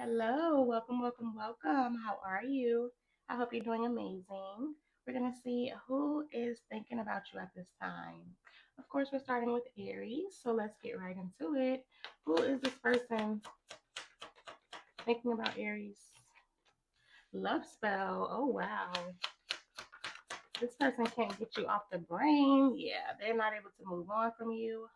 Hello, welcome, welcome, welcome. How are you? I hope you're doing amazing. We're going to see who is thinking about you at this time. Of course, we're starting with Aries, so let's get right into it. Who is this person thinking about Aries? Love spell. Oh, wow. This person can't get you off the brain. Yeah, they're not able to move on from you.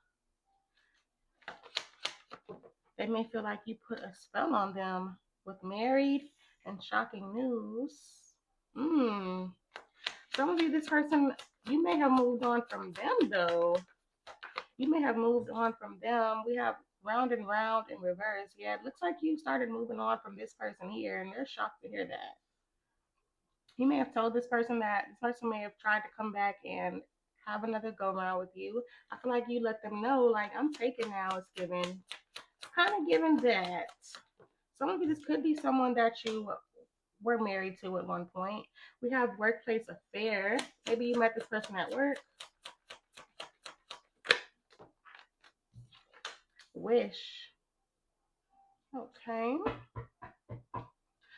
They may feel like you put a spell on them with married and shocking news. Hmm. Some of you, this person, you may have moved on from them though. You may have moved on from them. We have round and round in reverse. Yeah, it looks like you started moving on from this person here, and they're shocked to hear that. You may have told this person that this person may have tried to come back and have another go around with you. I feel like you let them know, like, I'm taken now. It's given, kind of given that. Some of you, this could be someone that you were married to at one point. We have workplace affair. Maybe you met this person at work. Wish. Okay.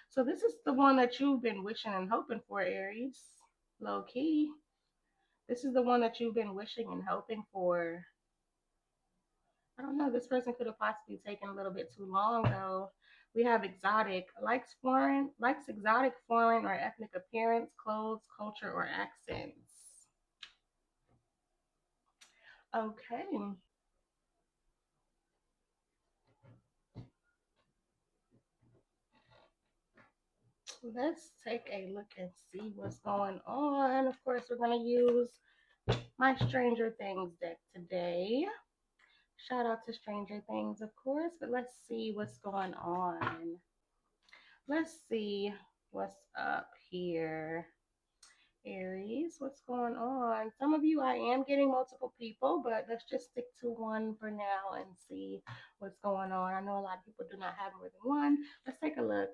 So this is the one that you've been wishing and hoping for, Aries. Low key. This is the one that you've been wishing and hoping for. I don't know. This person could have possibly taken a little bit too long, though. We have exotic, likes exotic foreign or ethnic appearance, clothes, culture, or accents. Okay. Let's take a look and see what's going on. Of course, we're going to use my Stranger Things deck today. Shout out to Stranger Things, of course, but let's see what's going on. Let's see what's up here. Aries, what's going on? Some of you, I am getting multiple people, but let's just stick to one for now and see what's going on. I know a lot of people do not have more than one. Let's take a look.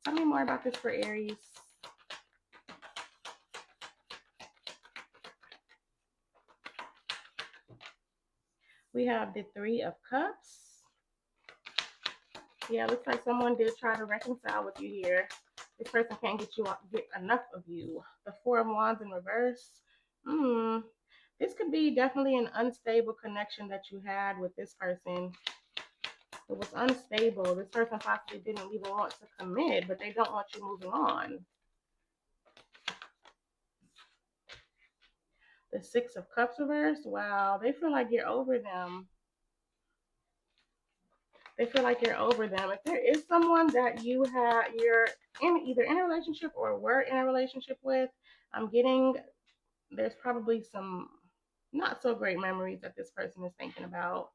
Tell me more about this for Aries. We have the Three of Cups. Yeah, looks like someone did try to reconcile with you here. This person can't get enough of you. The Four of Wands in reverse. Hmm. This could be definitely an unstable connection that you had with this person. It was unstable. This person possibly didn't even want to commit, but they don't want you moving on. The Six of Cups reverse. Wow, they feel like you're over them. They feel like you're over them. If there is someone that you're in either in a relationship or were in a relationship with, I'm getting there's probably some not so great memories that this person is thinking about.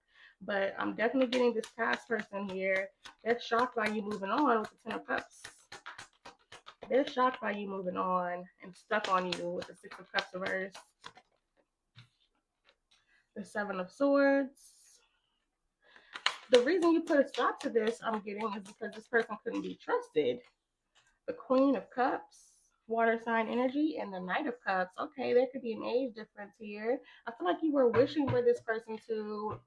But I'm definitely getting this past person here. They're shocked by you moving on with the Ten of Cups. They're shocked by you moving on and stuck on you with the Six of Cups reverse. The Seven of Swords. The reason you put a stop to this, I'm getting, is because this person couldn't be trusted. The Queen of Cups, water sign energy, and the Knight of Cups. Okay, there could be an age difference here. I feel like you were wishing for this person to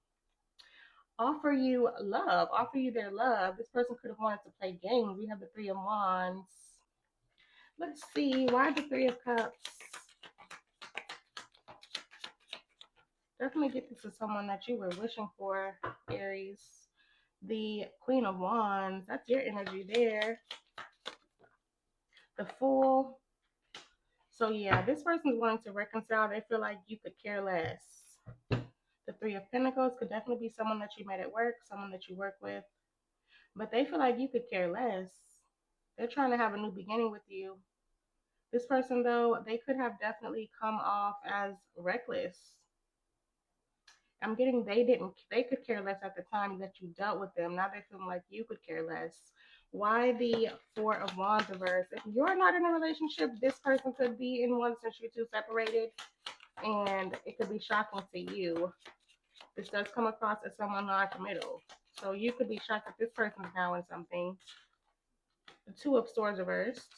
offer you love, offer you their love. This person could have wanted to play games. We have the Three of Wands. Let's see, why the Three of Cups? Definitely get this to someone that you were wishing for, Aries. The Queen of Wands, that's your energy there. The Fool. So yeah, this person's wanting to reconcile. They feel like you could care less. The Three of Pentacles could definitely be someone that you met at work, someone that you work with. But they feel like you could care less. They're trying to have a new beginning with you. This person, though, they could have definitely come off as reckless. I'm getting they could care less at the time that you dealt with them. Now they're feeling like you could care less. Why the Four of Wands reverse? If you're not in a relationship, this person could be in one since you two separated, and it could be shocking to you. This does come across as someone non-committal. So you could be shocked that this person's now in something. The Two of Swords reversed.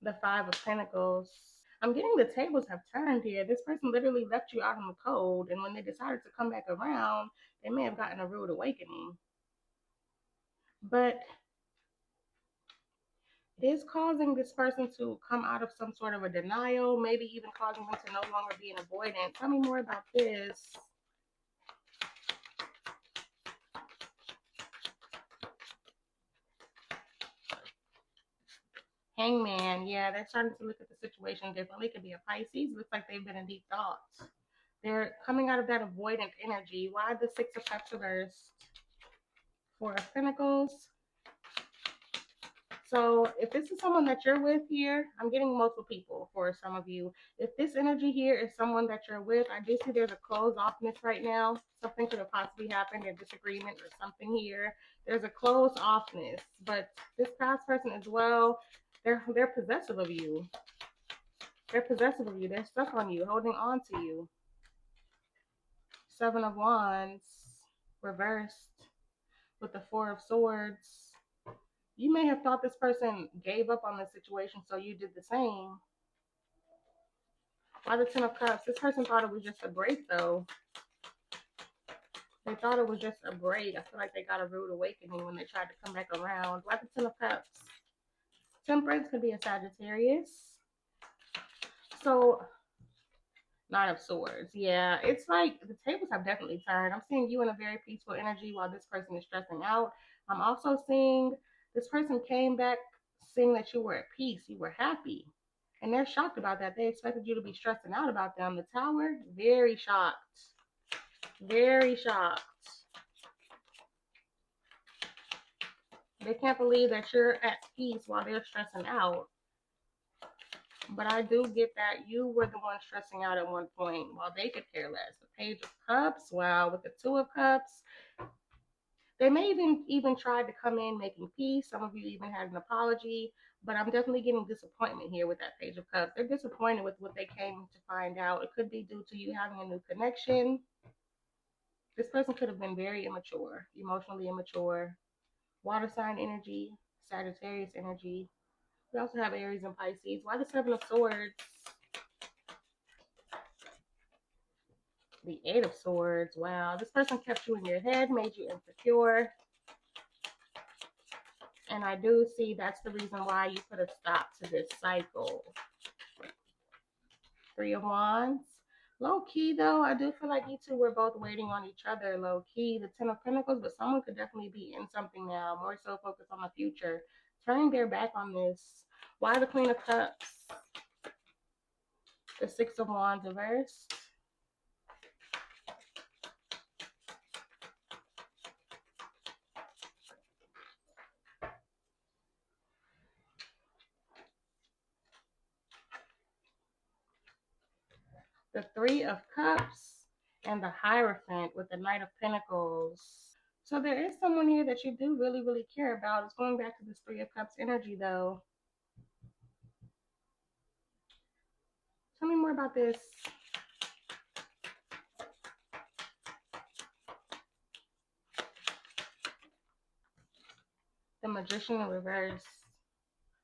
The Five of Pentacles. I'm getting the tables have turned here. This person literally left you out in the cold, and when they decided to come back around, they may have gotten a rude awakening. but it is causing this person to come out of some sort of a denial, maybe even causing them to no longer be an avoidant. Tell me more about this. Hangman, yeah, they're starting to look at the situation differently. It could be a Pisces. Looks like they've been in deep thoughts. They're coming out of that avoidant energy. Why the Six of Cups reversed? Four of Pentacles. So if this is someone that you're with here, I'm getting multiple people for some of you. If this energy here is someone that you're with, I do see there's a closed offness right now. Something could have possibly happened, a disagreement or something here. There's a closed offness, but this past person as well, they're possessive of you. They're possessive of you. They're stuck on you, holding on to you. Seven of Wands reversed with the Four of Swords. You may have thought this person gave up on the situation, so you did the same. Why the Ten of Cups? This person thought it was just a break, though. They thought it was just a break. I feel like they got a rude awakening when they tried to come back around. Why the Ten of Cups? Temperance could be a Sagittarius. So, Nine of Swords. Yeah, it's like the tables have definitely turned. I'm seeing you in a very peaceful energy while this person is stressing out. I'm also seeing this person came back seeing that you were at peace. You were happy. And they're shocked about that. They expected you to be stressing out about them. The Tower, very shocked. Very shocked. They can't believe that you're at peace while they're stressing out. But I do get that you were the one stressing out at one point while they could care less. The Page of Cups, wow, with the Two of Cups. They may even tried to come in making peace. Some of you even had an apology. But I'm definitely getting disappointment here with that Page of Cups. They're disappointed with what they came to find out. It could be due to you having a new connection. This person could have been very immature, emotionally immature. Water sign energy, Sagittarius energy. We also have Aries and Pisces. Why the Seven of Swords? The Eight of Swords. Wow. This person kept you in your head, made you insecure. And I do see that's the reason why you put a stop to this cycle. Three of Wands. Low key though, I do feel like you two were both waiting on each other. Low key, the Ten of Pentacles, but someone could definitely be in something now, more so focused on the future, turning their back on this. Why the Queen of Cups? The Six of Wands reversed. The Three of Cups and the Hierophant with the Knight of Pentacles. So there is someone here that you do really, really care about. It's going back to this Three of Cups energy though. Tell me more about this. The Magician in reverse.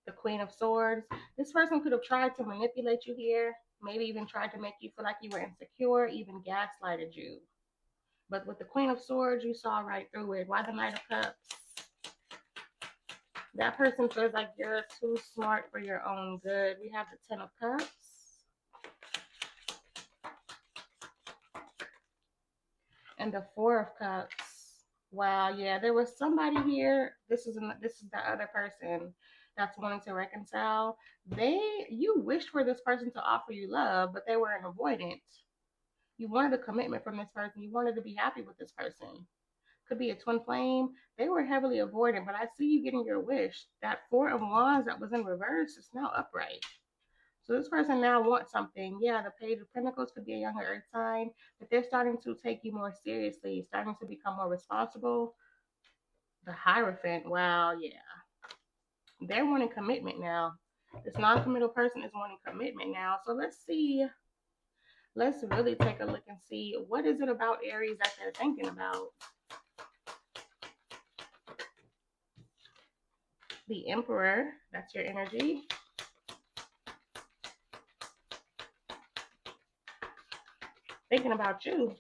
The Queen of Swords. This person could have tried to manipulate you here. Maybe even tried to make you feel like you were insecure, even gaslighted you. But with the Queen of Swords, you saw right through it. Why the Knight of Cups? That person feels like you're too smart for your own good. We have the Ten of Cups. And the Four of Cups. Wow, yeah, there was somebody here. This is the other person that's wanting to reconcile. You wished for this person to offer you love, but they were an avoidant. You wanted a commitment from this person. You wanted to be happy with this person. Could be a twin flame. They were heavily avoidant, but I see you getting your wish. That Four of Wands that was in reverse is now upright. So this person now wants something. Yeah, the Page of Pentacles could be a younger earth sign, but they're starting to take you more seriously, starting to become more responsible. The Hierophant, wow, yeah. They're wanting commitment now. This non-committal person is wanting commitment now. So let's see. Let's really take a look and see what is it about Aries that they're thinking about. The Emperor, that's your energy. Thinking about you.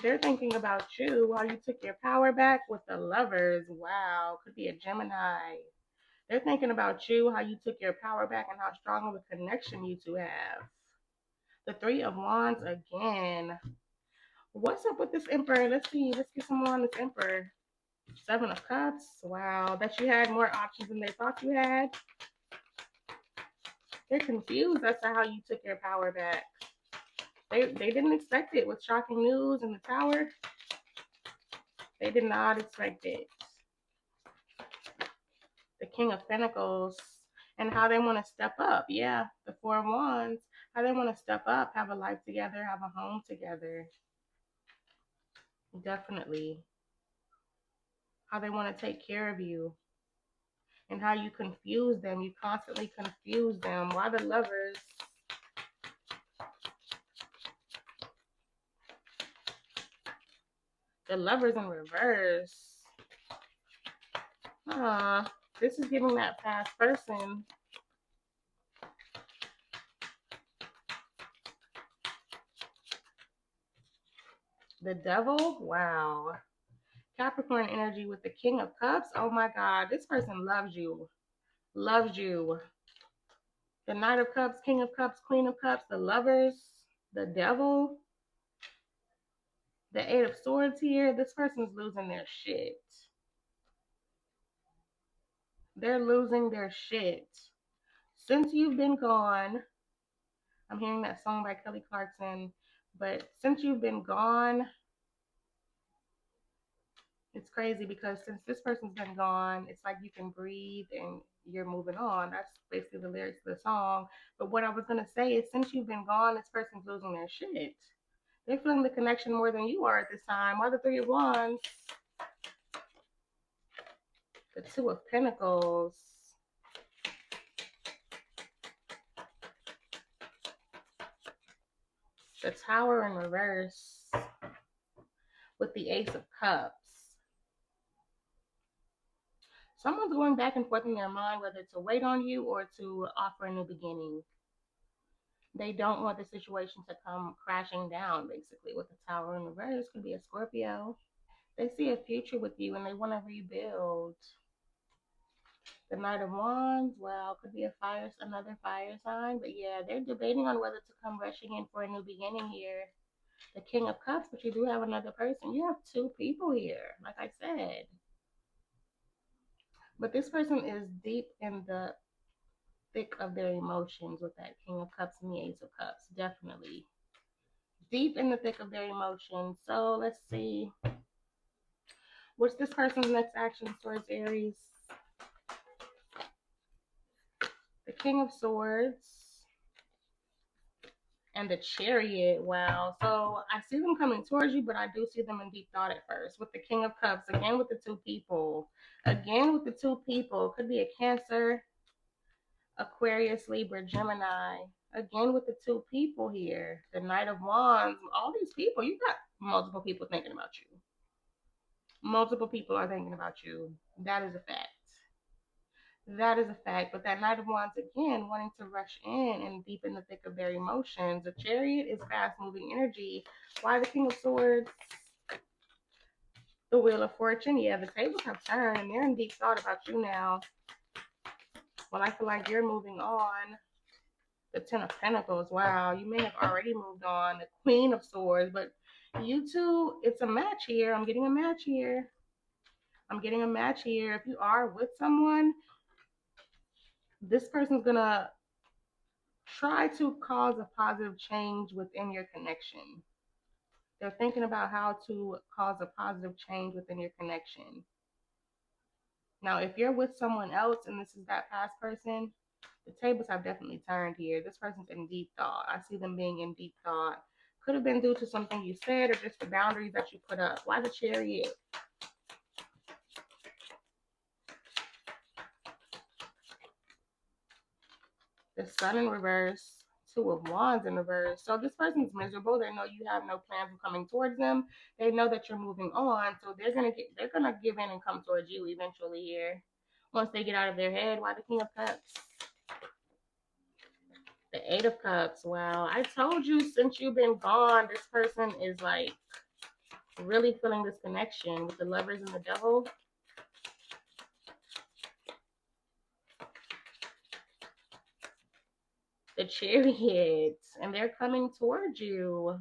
They're thinking about you, how you took your power back with the Lovers. Wow, could be a Gemini. They're thinking about you, how you took your power back, and how strong of a connection you two have. The Three of Wands again. What's up with this Emperor? Let's see. Let's get some more on this Emperor. Seven of Cups. Wow, that you had more options than they thought you had. They're confused as to how you took your power back. They didn't expect it with shocking news in the Tower. They did not expect it. The King of Pentacles and how they want to step up. Yeah, the Four of Wands. How they want to step up, have a life together, have a home together. Definitely. How they want to take care of you. And how you confuse them. You constantly confuse them. Why the Lovers? The Lovers in reverse. This is giving that past person. The Devil. Wow. Capricorn energy with the King of Cups. Oh my God. This person loves you. Loves you. The Knight of Cups, King of Cups, Queen of Cups, the Lovers, the Devil, the Eight of Swords here. This person's losing their shit. They're losing their shit. Since you've been gone, I'm hearing that song by Kelly Clarkson, but since you've been gone, it's crazy because since this person's been gone, it's like you can breathe and you're moving on. That's basically the lyrics of the song. But what I was going to say is since you've been gone, this person's losing their shit. They're feeling the connection more than you are at this time. Why the Three of Wands? The Two of Pentacles. The Tower in reverse. With the Ace of Cups. Someone's going back and forth in their mind whether to wait on you or to offer a new beginning. They don't want the situation to come crashing down, basically. With the Tower in reverse, could be a Scorpio. They see a future with you and they want to rebuild. The Knight of Wands, well, could be another fire sign. But yeah, they're debating on whether to come rushing in for a new beginning here. The King of Cups, but you do have another person. You have two people here, like I said. But this person is deep in the thick of their emotions with that King of Cups and the Ace of Cups. Definitely. Deep in the thick of their emotions. So let's see. What's this person's next action towards Aries? The King of Swords. And the Chariot. Wow. So I see them coming towards you, but I do see them in deep thought at first. With the King of Cups. Again with the two people. Again with the two people. Could be a Cancer, Aquarius, Libra, Gemini. Again with the two people here. The Knight of Wands. All these people. You got multiple people thinking about you. Multiple people are thinking about you. That is a fact. That is a fact. But that Knight of Wands, again, wanting to rush in and deep in the thick of their emotions. The Chariot is fast-moving energy. Why the King of Swords? The Wheel of Fortune. Yeah, the tables have turned and they're in deep thought about you now. Well, I feel like you're moving on. The Ten of Pentacles. Wow, you may have already moved on. The Queen of Swords. But you two, it's a match here. I'm getting a match here. I'm getting a match here. If you are with someone, this person's going to try to cause a positive change within your connection. They're thinking about how to cause a positive change within your connection. Now, if you're with someone else and this is that past person, the tables have definitely turned here. This person's in deep thought. I see them being in deep thought. Could have been due to something you said or just the boundaries that you put up. Why the Chariot? The Sun in reverse. Two of Wands in reverse. So this person's miserable. They know you have no plans of coming towards them. They know that you're moving on. So they're gonna give in and come towards you eventually here. Once they get out of their head. Why the King of Cups? The Eight of Cups. Wow. I told you since you've been gone, this person is like Really feeling this connection with the Lovers and the Devil. The Chariot. And they're coming towards you.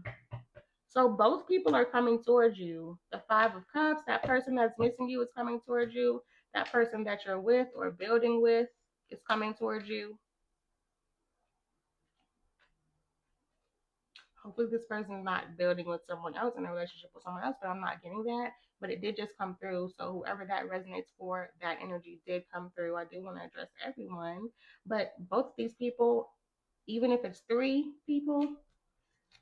So both people are coming towards you. The Five of Cups, that person that's missing you is coming towards you. That person that you're with or building with is coming towards you. Hopefully this person is not building with someone else in a relationship with someone else, but I'm not getting that. But it did just come through. So whoever that resonates for, that energy did come through. I do want to address everyone. But both of these people, even if it's three people,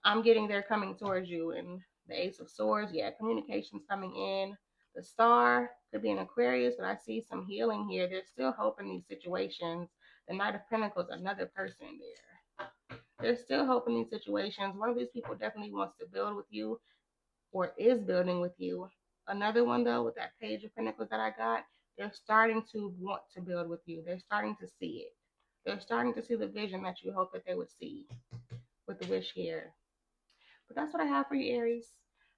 I'm getting they're coming towards you. And the Ace of Swords, yeah, communication's coming in. The Star could be an Aquarius, but I see some healing here. There's still hope in these situations. The Knight of Pentacles, another person there. There's still hope in these situations. One of these people definitely wants to build with you or is building with you. Another one, though, with that Page of Pentacles that I got, they're starting to want to build with you. They're starting to see it. They're starting to see the vision that you hope that they would see with the wish here. But that's what I have for you, Aries.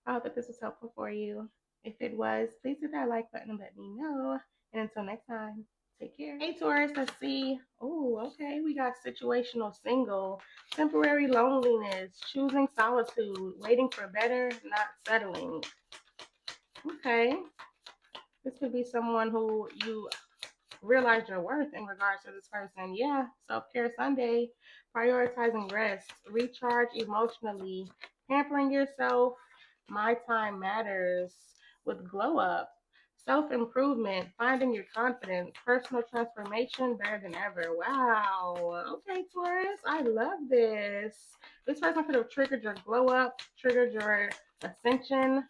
I hope that this was helpful for you. If it was, please hit that like button and let me know. And until next time, take care. Hey, Taurus, let's see. Oh, okay. We got situational single, temporary loneliness, choosing solitude, waiting for better, not settling. Okay. This could be someone who you realize your worth in regards to this person. Yeah, self-care Sunday, prioritizing rest, recharge emotionally, pampering yourself, my time matters with glow up, self-improvement, finding your confidence, personal transformation, better than ever. Wow. Okay, Taurus, I love this. This person could have triggered your glow up, triggered your ascension,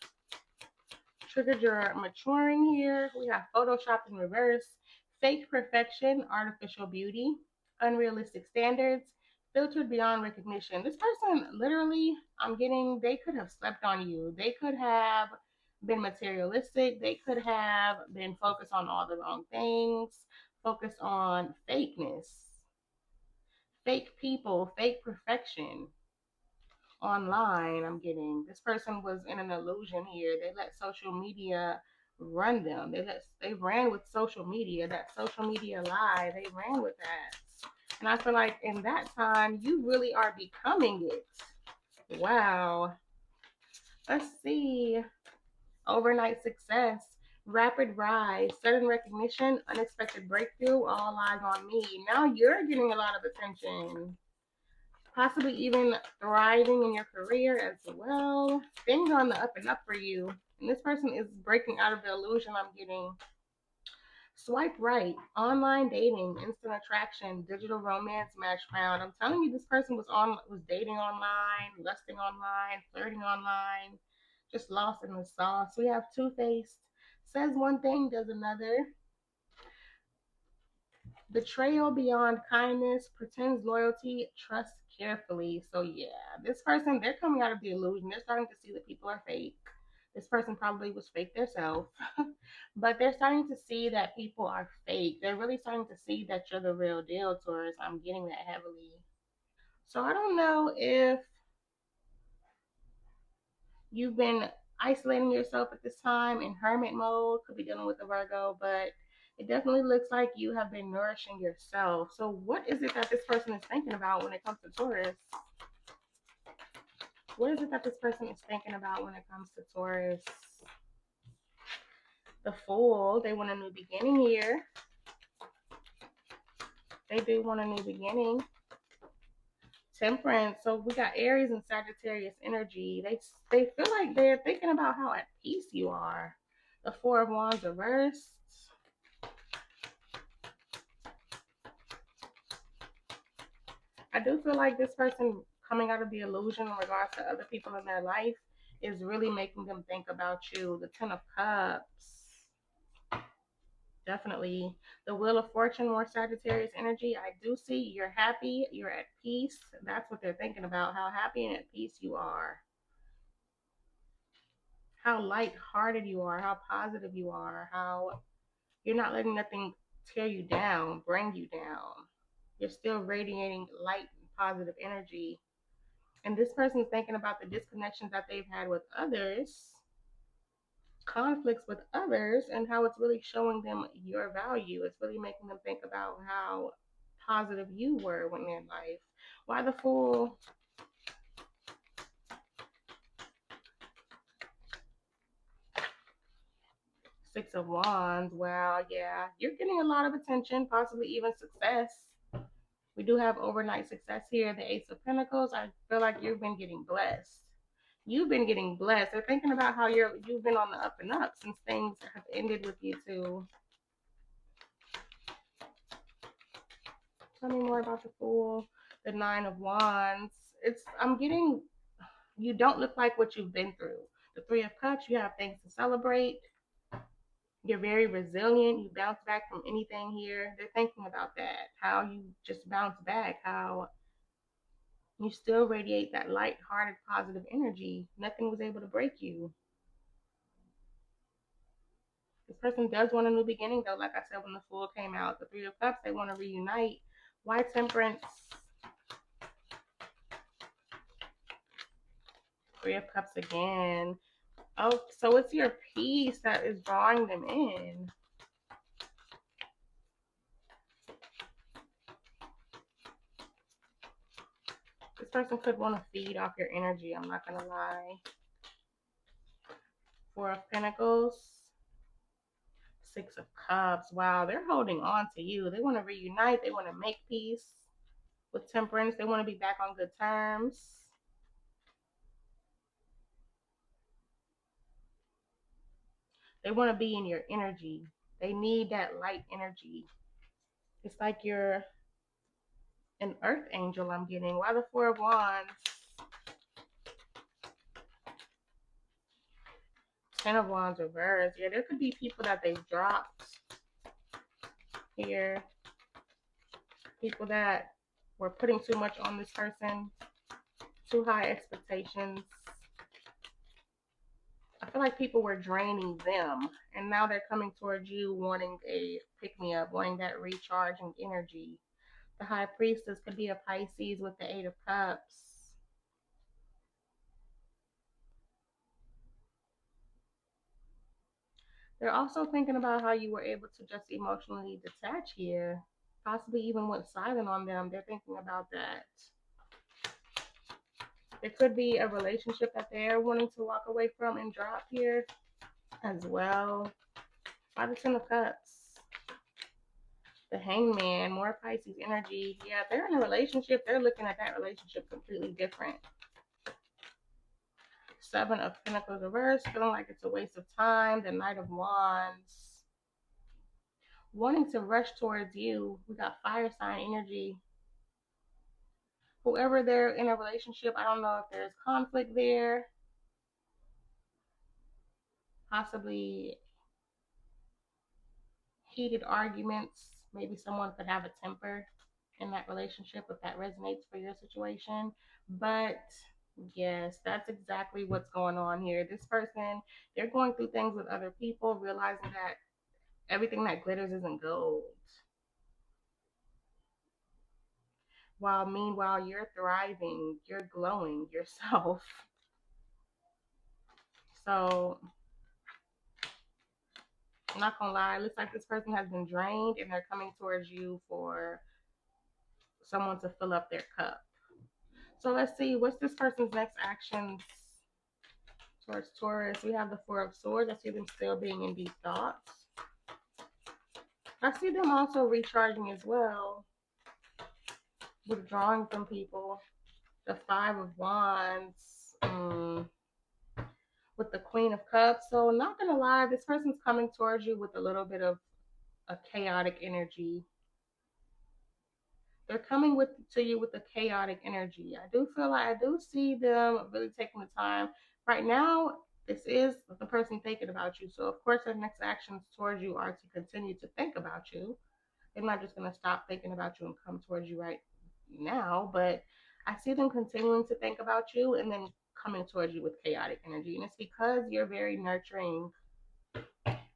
triggered your maturing here. We have photoshopped in reverse, fake perfection, artificial beauty, unrealistic standards, filtered beyond recognition. This person, literally, I'm getting, they could have slept on you. They could have been materialistic. They could have been focused on all the wrong things, focused on fakeness, fake people, fake perfection online. I'm getting this person was in an illusion here. They let social media run them. They ran with social media, that social media lie. They ran with that. And I feel like in that time you really are becoming it. Wow. Let's see. Overnight success, rapid rise, sudden recognition, unexpected breakthrough, all eyes on me. Now you're getting a lot of attention, possibly even thriving in your career as well. Things are on the up and up for you. And this person is breaking out of the illusion I'm getting. Swipe right, online dating, instant attraction, digital romance match found. I'm telling you, this person was dating online, lusting online, flirting online, just lost in the sauce. We have two-faced, says one thing, does another. Betrayal beyond kindness, pretends loyalty, trust carefully. So yeah, this person, they're coming out of the illusion. They're starting to see that people are fake. This person probably was fake themselves, but they're starting to see that people are fake. They're really starting to see that you're the real deal, Taurus. I'm getting that heavily. So I don't know if you've been isolating yourself at this time in hermit mode, could be dealing with a Virgo, but it definitely looks like you have been nourishing yourself. So what is it that this person is thinking about when it comes to Taurus? What is it that this person is thinking about when it comes to Taurus? The Fool, they want a new beginning here. They do want a new beginning. Temperance, so we got Aries and Sagittarius energy. They feel like they're thinking about how at peace you are. The Four of Wands reversed. I do feel like this person coming out of the illusion in regards to other people in their life is really making them think about you. The Ten of Cups, definitely. The Wheel of Fortune, more Sagittarius energy. I do see you're happy, you're at peace. That's what they're thinking about, how happy and at peace you are. How light-hearted you are, how positive you are, how you're not letting nothing tear you down, bring you down. You're still radiating light and positive energy. And this person's thinking about the disconnections that they've had with others. conflicts with others and how it's really showing them your value. It's really making them think about how positive you were when in life. Why the Fool? Six of Wands. Wow, yeah. You're getting a lot of attention, possibly even success. We do have overnight success here. The Ace of Pentacles. I feel like you've been getting blessed. You've been getting blessed. They're thinking about how you've been on the up and up since things have ended with you too. Tell me more about the Fool. The Nine of Wands. I'm getting, you don't look like what you've been through. The Three of Cups, you have things to celebrate. You're very resilient. You bounce back from anything here. They're thinking about that. How you just bounce back. How you still radiate that light-hearted, positive energy. Nothing was able to break you. This person does want a new beginning, though. Like I said, when the Fool came out, the Three of Cups, they want to reunite. Why Temperance? Three of Cups again. Oh, so it's your peace that is drawing them in. This person could want to feed off your energy, I'm not going to lie. Four of Pentacles. Six of Cups. Wow, they're holding on to you. They want to reunite. They want to make peace with Temperance. They want to be back on good terms. They want to be in your energy. They need that light energy. It's like you're an earth angel I'm getting. Why the Four of Wands? Ten of Wands reversed. Yeah, there could be people that they've dropped here. People that were putting too much on this person. Too high expectations. I feel like people were draining them, and now they're coming towards you wanting a pick-me-up, wanting that recharging energy. The High Priestess could be a Pisces with the Eight of Cups. They're also thinking about how you were able to just emotionally detach here. Possibly even went silent on them. They're thinking about that. There could be a relationship that they're wanting to walk away from and drop here as well. By the Ten of Cups. The Hangman, more Pisces energy. Yeah, if they're in a relationship, they're looking at that relationship completely different. Seven of Pentacles reversed, feeling like it's a waste of time. The Knight of Wands, wanting to rush towards you. We got fire sign energy. Whoever they're in a relationship, I don't know if there's conflict there. Possibly heated arguments. Maybe someone could have a temper in that relationship if that resonates for your situation. But yes, that's exactly what's going on here. This person, they're going through things with other people, realizing that everything that glitters isn't gold. While meanwhile, you're thriving, you're glowing yourself. So, I'm not gonna lie, it looks like this person has been drained and they're coming towards you for someone to fill up their cup. So let's see, what's this person's next actions towards Taurus? We have the Four of Swords. I see them still being in deep thoughts. I see them also recharging as well, withdrawing from people. The Five of Wands, with the Queen of Cups. So not gonna lie, this person's coming towards you with a little bit of a chaotic energy. They're coming to you with a chaotic energy. I do feel like I do see them really taking the time. Right now, this is the person thinking about you. So of course their next actions towards you are to continue to think about you. They're not just gonna stop thinking about you and come towards you right now, but I see them continuing to think about you and then coming towards you with chaotic energy. And it's because you're very nurturing,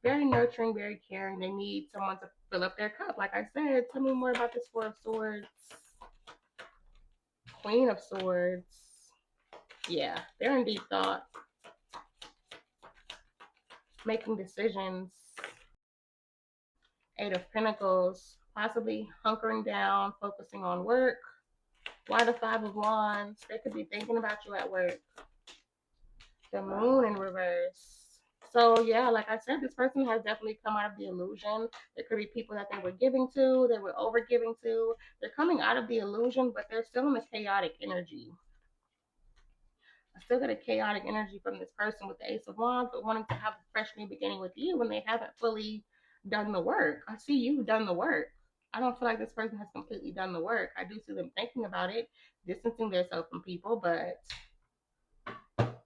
very caring. They need someone to fill up their cup. Like I said, tell me more about this Four of Swords. Queen of Swords. Yeah, they're in deep thought. making decisions. Eight of Pentacles, possibly hunkering down, focusing on work. Why the Five of Wands? They could be thinking about you at work. The Moon in reverse. So yeah, like I said, this person has definitely come out of the illusion. There could be people that they were giving to, they were over giving to. They're coming out of the illusion, but they're still in the chaotic energy. I still get a chaotic energy from this person with the Ace of Wands, but wanting to have a fresh new beginning with you when they haven't fully done the work. I see you've done the work. I don't feel like this person has completely done the work. I do see them thinking about it, distancing themselves from people, but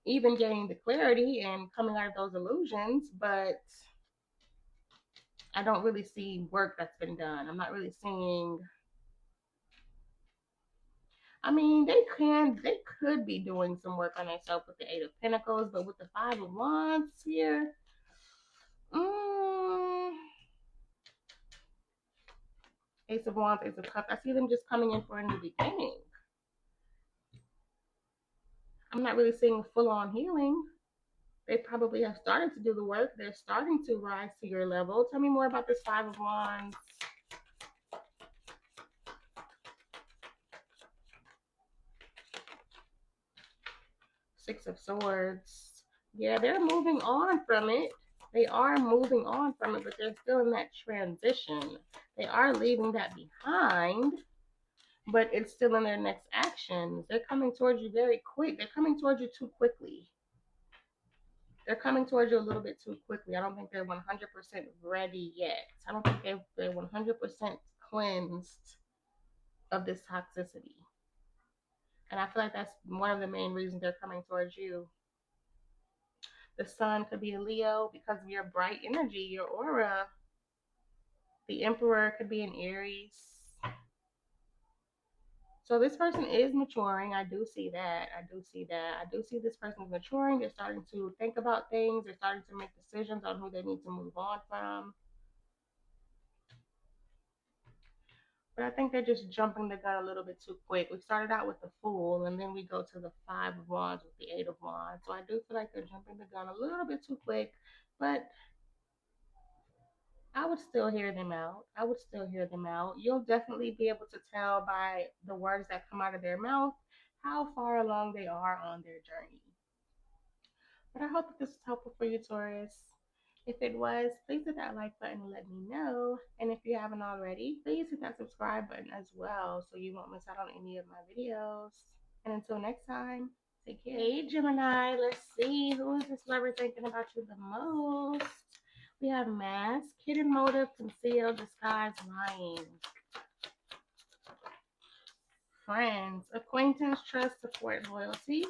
even getting the clarity and coming out of those illusions, but I don't really see work that's been done. I'm not really seeing. I mean, they could be doing some work on themselves with the Eight of Pentacles, but with the Five of Wands here, Ace of Wands, Ace of Cups. I see them just coming in for a new beginning. I'm not really seeing full-on healing. They probably have started to do the work. They're starting to rise to your level. Tell me more about this Five of Wands. Six of Swords. Yeah, they're moving on from it. They are moving on from it, but they're still in that transition. They are leaving that behind, but it's still in their next actions. They're coming towards you very quick. They're coming towards you too quickly. They're coming towards you a little bit too quickly. I don't think they're 100% ready yet. I don't think they're 100% cleansed of this toxicity. And I feel like that's one of the main reasons they're coming towards you. The Sun could be a Leo because of your bright energy, your aura. The Emperor could be an Aries. So this person is maturing. I do see that. I do see that. I do see this person maturing. They're starting to think about things. They're starting to make decisions on who they need to move on from. But I think they're just jumping the gun a little bit too quick. We started out with the Fool, and then we go to the Five of Wands with the Eight of Wands. So I do feel like they're jumping the gun a little bit too quick. But I would still hear them out. I would still hear them out. You'll definitely be able to tell by the words that come out of their mouth how far along they are on their journey. But I hope that this was helpful for you, Taurus. If it was, please hit that like button and let me know. And if you haven't already, please hit that subscribe button as well so you won't miss out on any of my videos. And until next time, take care. Hey, Gemini, let's see. Who is this lover thinking about you the most? We have mask, hidden motive, concealed, disguise, lying. Friends, acquaintance, trust, support, loyalty.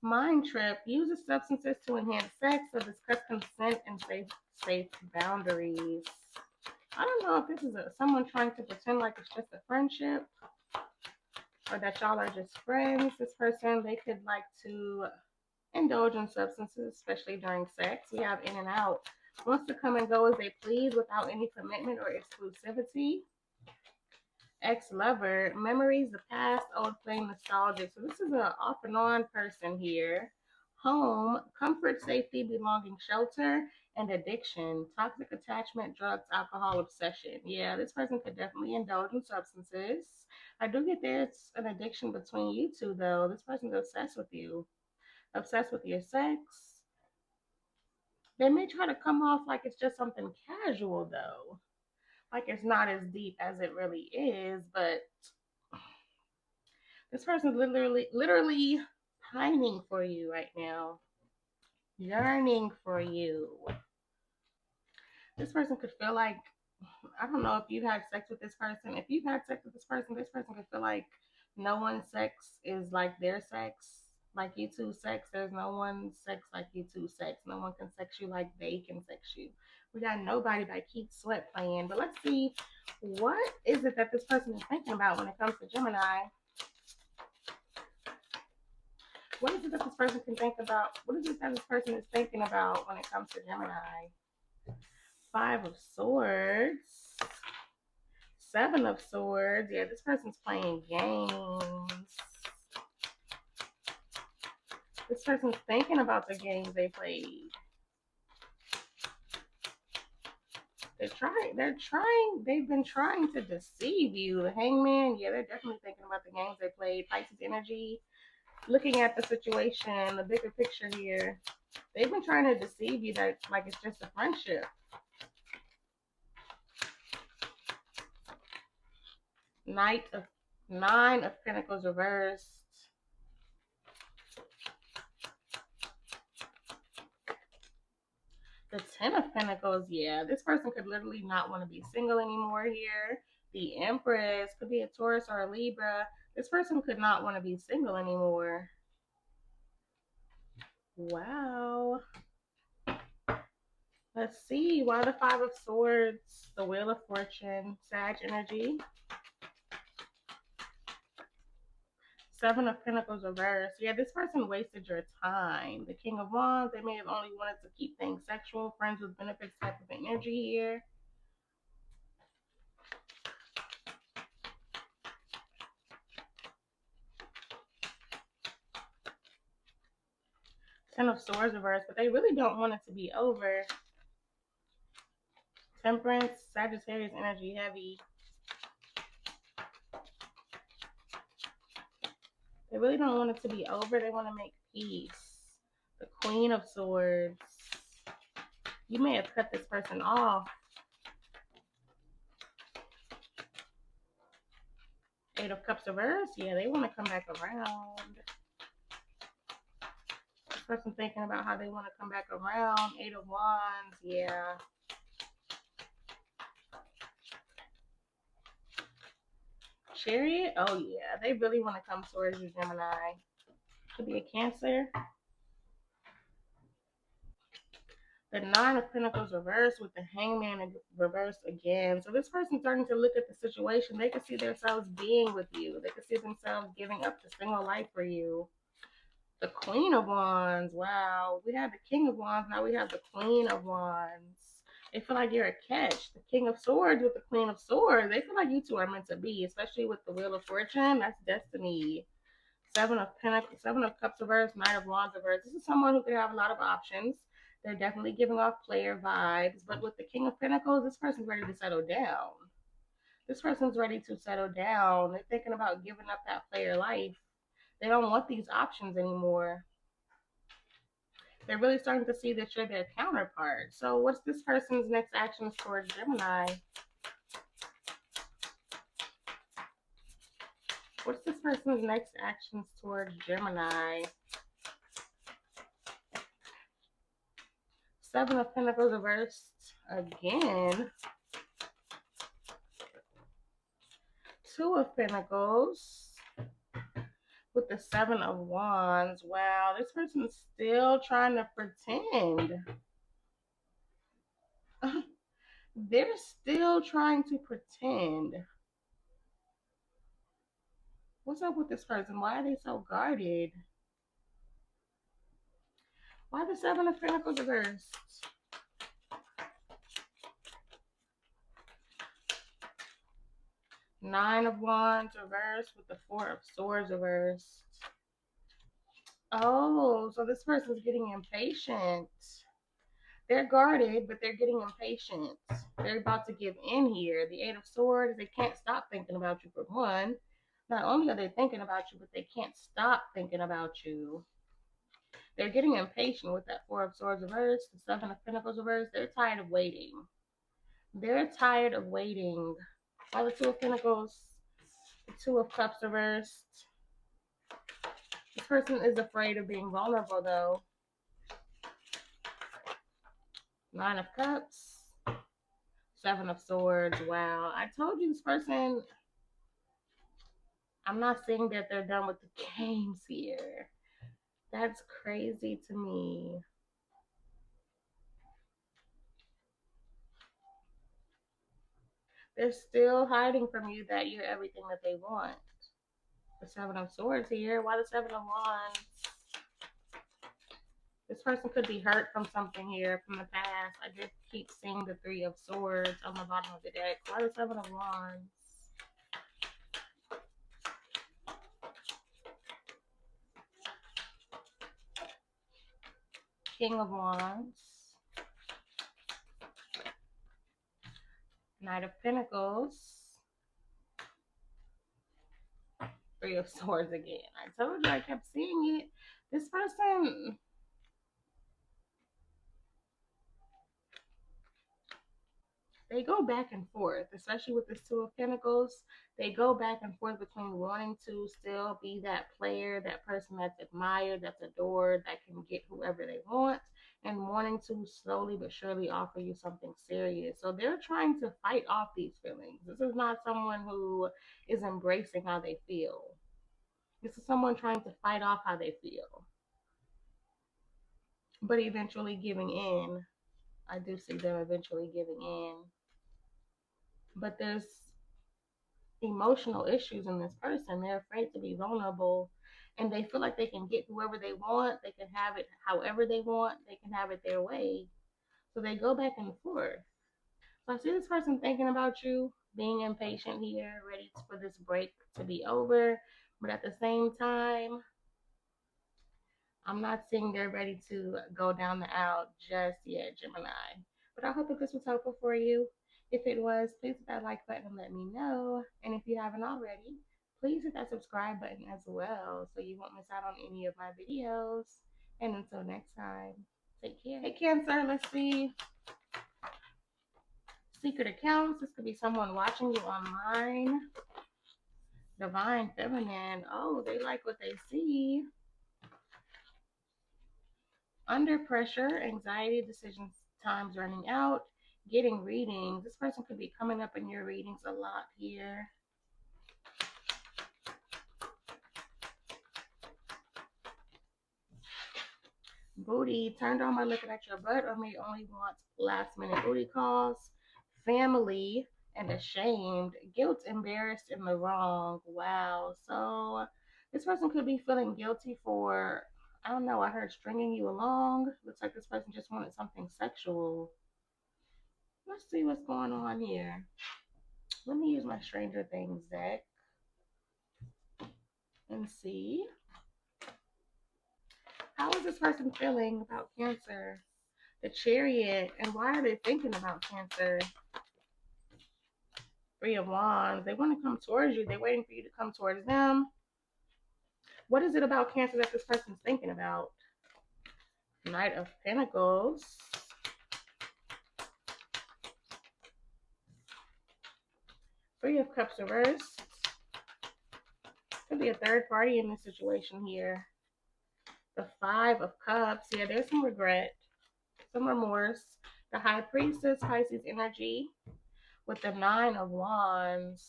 Mind trip, uses substances to enhance sex or discuss consent and safe boundaries. I don't know if this is someone trying to pretend like it's just a friendship or that y'all are just friends. This person, they could like to indulge in substances, especially during sex. We have in and out. Wants to come and go as they please without any commitment or exclusivity. Ex-lover, memories, the past, old flame, nostalgic. So this is an off and on person here. Home, comfort, safety, belonging, shelter, and addiction. Toxic attachment, drugs, alcohol, obsession. Yeah, this person could definitely indulge in substances. I do get there's an addiction between you two, though. This person's obsessed with you. Obsessed with your sex. They may try to come off like it's just something casual, though. Like it's not as deep as it really is, but this person's literally pining for you right now. Yearning for you. This person could feel like, I don't know if you've had sex with this person. If you've had sex with this person could feel like no one's sex is like their sex. Like you two sex, there's no one's sex like you two sex. No one can sex you like they can sex you. We got Nobody by Keith Sweat playing. But let's see, what is it that this person is thinking about when it comes to Gemini? What is it that this person can think about? What is it that this person is thinking about when it comes to Gemini? Five of Swords. Seven of Swords. Yeah, this person's playing games. This person's thinking about the games they played. They've been trying to deceive you. The Hangman, yeah, they're definitely thinking about the games they played. Pisces energy, looking at the situation, the bigger picture here. They've been trying to deceive you that like it's just a friendship. Nine of Pentacles reversed. The Ten of Pentacles, yeah, this person could literally not want to be single anymore here. The Empress could be a Taurus or a Libra. This person could not want to be single anymore. Wow. Let's see. Why the Five of Swords, the Wheel of Fortune, Sag energy. Seven of Pentacles reversed. Yeah, this person wasted your time. The King of Wands, they may have only wanted to keep things sexual, friends with benefits type of energy here. Ten of Swords reversed, but they really don't want it to be over. Temperance, Sagittarius energy heavy. They really don't want it to be over. They want to make peace. The Queen of Swords. You may have cut this person off. Eight of Cups reversed. Yeah, they want to come back around. This person thinking about how they want to come back around. Eight of Wands. Yeah. Chariot. Oh, yeah. They really want to come towards you, Gemini. Could be a Cancer. The Nine of Pentacles reversed with the Hangman reversed again. So this person's starting to look at the situation. They can see themselves being with you. They can see themselves giving up the single life for you. The Queen of Wands. Wow. We have the King of Wands. Now we have the Queen of Wands. They feel like you're a catch. The King of Swords with the Queen of Swords. They feel like you two are meant to be, especially with the Wheel of Fortune. That's destiny. Seven of Pentacles, Seven of Cups reversed, Nine of Wands reversed. This is someone who could have a lot of options. They're definitely giving off player vibes. But with the King of Pentacles, this person's ready to settle down. This person's ready to settle down. They're thinking about giving up that player life. They don't want these options anymore. They're really starting to see that you're their counterpart. So what's this person's next actions towards Gemini? What's this person's next actions towards Gemini? Seven of Pentacles reversed again. Two of Pentacles with the Seven of Wands. Wow, this person's still trying to pretend. They're still trying to pretend. What's up with this person? Why are they so guarded? Why the Seven of Pentacles reversed? Nine of Wands reversed with the Four of Swords reversed. Oh, so this person's getting impatient. They're guarded, but they're getting impatient. They're about to give in here. The Eight of Swords, they can't stop thinking about you for one. Not only are they thinking about you, but they can't stop thinking about you. They're getting impatient with that Four of Swords reversed, the Seven of Pentacles reversed. They're tired of waiting. They're tired of waiting. While the Two of Pentacles, the Two of Cups reversed. This person is afraid of being vulnerable, though. Nine of Cups. Seven of Swords. Wow. I told you this person, I'm not saying that they're done with the games here. That's crazy to me. They're still hiding from you that you're everything that they want. The Seven of Swords here. Why the Seven of Wands? This person could be hurt from something here from the past. I just keep seeing the Three of Swords on the bottom of the deck. Why the Seven of Wands? King of Wands, Knight of Pentacles, Three of Swords again. I told you, I kept seeing it. This person, they go back and forth, especially with this Two of Pentacles. They go back and forth between wanting to still be that player, that person that's admired, that's adored, that can get whoever they want, and wanting to slowly but surely offer you something serious. So they're trying to fight off these feelings. This is not someone who is embracing how they feel. This is someone trying to fight off how they feel, but eventually giving in. I do see them eventually giving in. But there's emotional issues in this person. They're afraid to be vulnerable, and they feel like they can get whoever they want. They can have it however they want. They can have it their way. So they go back and forth. So I see this person thinking about you, being impatient here, ready for this break to be over. But at the same time, I'm not saying they're ready to go down the aisle just yet, Gemini. But I hope that this was helpful for you. If it was, please hit that like button and let me know. And if you haven't already, please hit that subscribe button as well so you won't miss out on any of my videos. And until next time, take care. Hey, Cancer, let's see. Secret accounts. This could be someone watching you online. Divine Feminine. Oh, they like what they see. Under pressure, anxiety, decisions, times running out, getting readings. This person could be coming up in your readings a lot here. Booty, turned on by looking at your butt or may only want last minute booty calls. Family and ashamed, guilt, embarrassed, in the wrong. Wow. So this person could be feeling guilty for, I don't know, I heard stringing you along. Looks like this person just wanted something sexual. Let's see what's going on here. Let me use my Stranger Things deck and see. How is this person feeling about Cancer? The Chariot, and why are they thinking about Cancer? Three of Wands. They want to come towards you. They're waiting for you to come towards them. What is it about Cancer that this person's thinking about? Knight of Pentacles. Three of Cups reversed. Could be a third party in this situation here. The Five of Cups. Yeah, there's some regret, some remorse. The High Priestess, Pisces energy, with the Nine of Wands.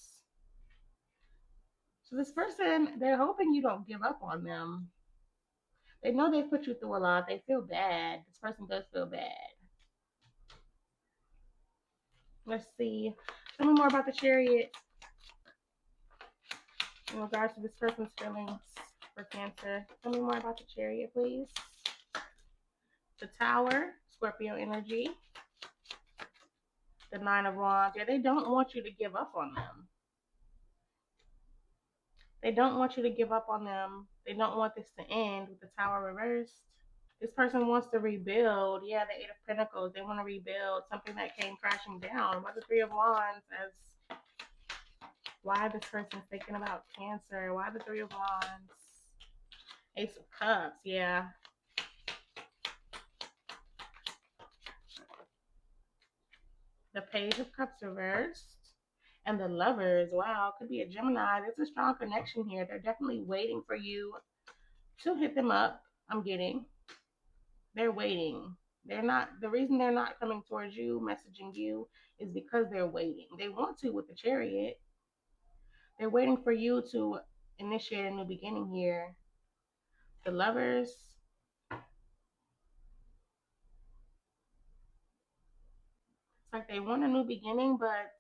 So this person, they're hoping you don't give up on them. They know they put you through a lot. They feel bad. This person does feel bad. Let's see. Tell me more about the Chariot in regards to this person's feelings for Cancer. Tell me more about the Chariot, please. The Tower, Scorpio energy. The Nine of Wands. Yeah, they don't want you to give up on them. They don't want you to give up on them. They don't want this to end with the Tower reversed. This person wants to rebuild. Yeah, the Eight of Pentacles. They want to rebuild something that came crashing down. Why the Three of Wands? As why this person's thinking about Cancer? Why the Three of Wands? Ace of Cups. Yeah. The Page of Cups reversed. And the Lovers. Wow, could be a Gemini. There's a strong connection here. They're definitely waiting for you to hit them up. I'm getting. They're waiting. They're not, the reason they're not coming towards you, messaging you, is because they're waiting. They want to with the Chariot. They're waiting for you to initiate a new beginning here. The Lovers. It's like they want a new beginning, but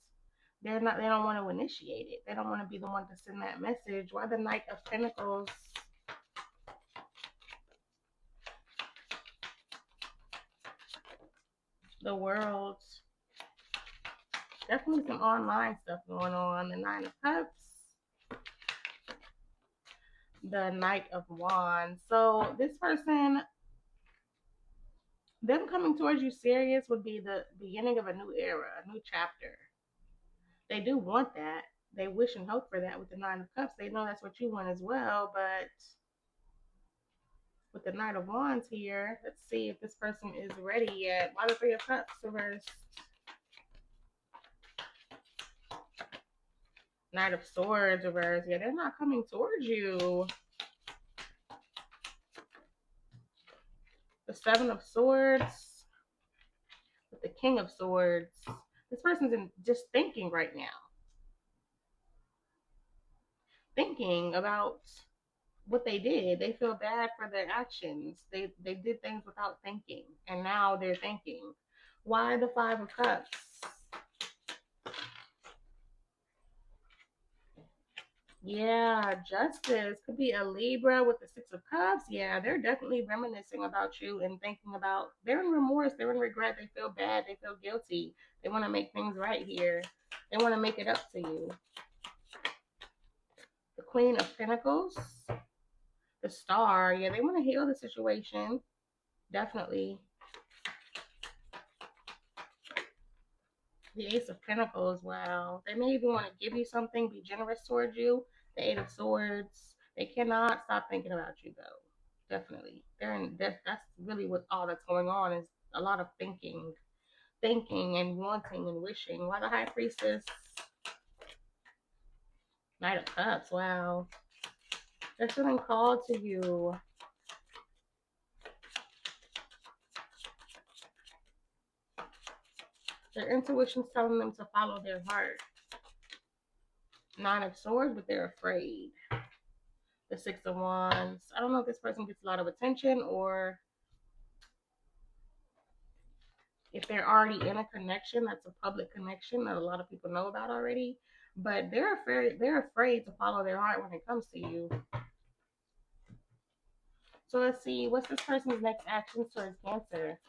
they don't want to initiate it. They don't want to be the one to send that message. Why the Knight of Pentacles? The World. Definitely some online stuff going on. The Nine of Cups. The Knight of Wands. So this person, Them coming towards you serious would be the beginning of a new era, a new chapter. They do want that. They wish and hope for that with the Nine of Cups. They know that's what you want as well, but with the Knight of Wands here, let's see if this person is ready yet. Why the Three of Cups reversed? Knight of Swords reversed. Yeah, they're not coming towards you. The Seven of Swords with the King of Swords. This person's just thinking right now. Thinking about what they did. They feel bad for their actions. They did things without thinking, and now they're thinking. Why the Five of Cups? Yeah, Justice could be a Libra with the Six of Cups. Yeah, they're definitely reminiscing about you and thinking about. They're in remorse. They're in regret. They feel bad. They feel guilty. They want to make things right here. They want to make it up to you. The Queen of Pentacles, the Star. Yeah, they want to heal the situation. Definitely. The Ace of Pentacles, wow. They may even want to give you something, be generous towards you. The Eight of Swords. They cannot stop thinking about you, though. Definitely. That's really what all that's going on is a lot of thinking. Thinking and wanting and wishing. Why the High Priestess? Knight of Cups, wow. They're feeling called to you. Their intuition's telling them to follow their heart. Nine of Swords, but they're afraid. The Six of Wands. I don't know if this person gets a lot of attention or if they're already in a connection that's a public connection that a lot of people know about already. But they're afraid to follow their heart when it comes to you. So let's see, what's this person's next actions towards Cancer?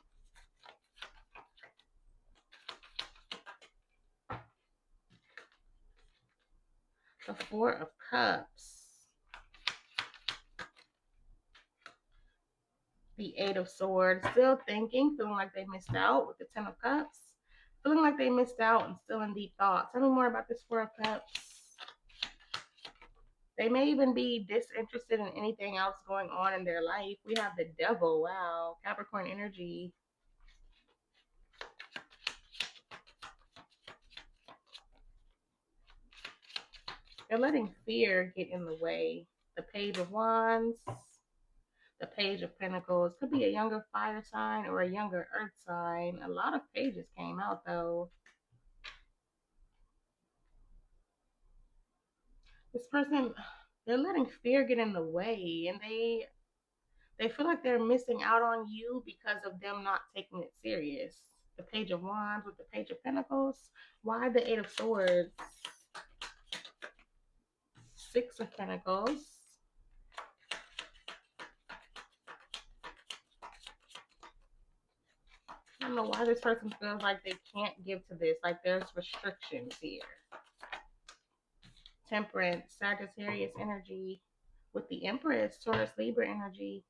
The Four of Cups. The Eight of Swords. Still thinking, feeling like they missed out with the Ten of Cups. Feeling like they missed out and still in deep thought. Tell me more about this Four of Cups. They may even be disinterested in anything else going on in their life. We have the Devil. Wow. Capricorn energy. They're letting fear get in the way. The Page of Wands. The Page of Pentacles. Could be a younger fire sign or a younger earth sign. A lot of pages came out though. This person, they're letting fear get in the way, and they feel like they're missing out on you because of them not taking it serious. The Page of Wands with the Page of Pentacles. Why the Eight of Swords? Six of Pentacles. I don't know why this person feels like they can't give to this. Like there's restrictions here. Temperance, Sagittarius energy with the Empress, Taurus, Libra energy.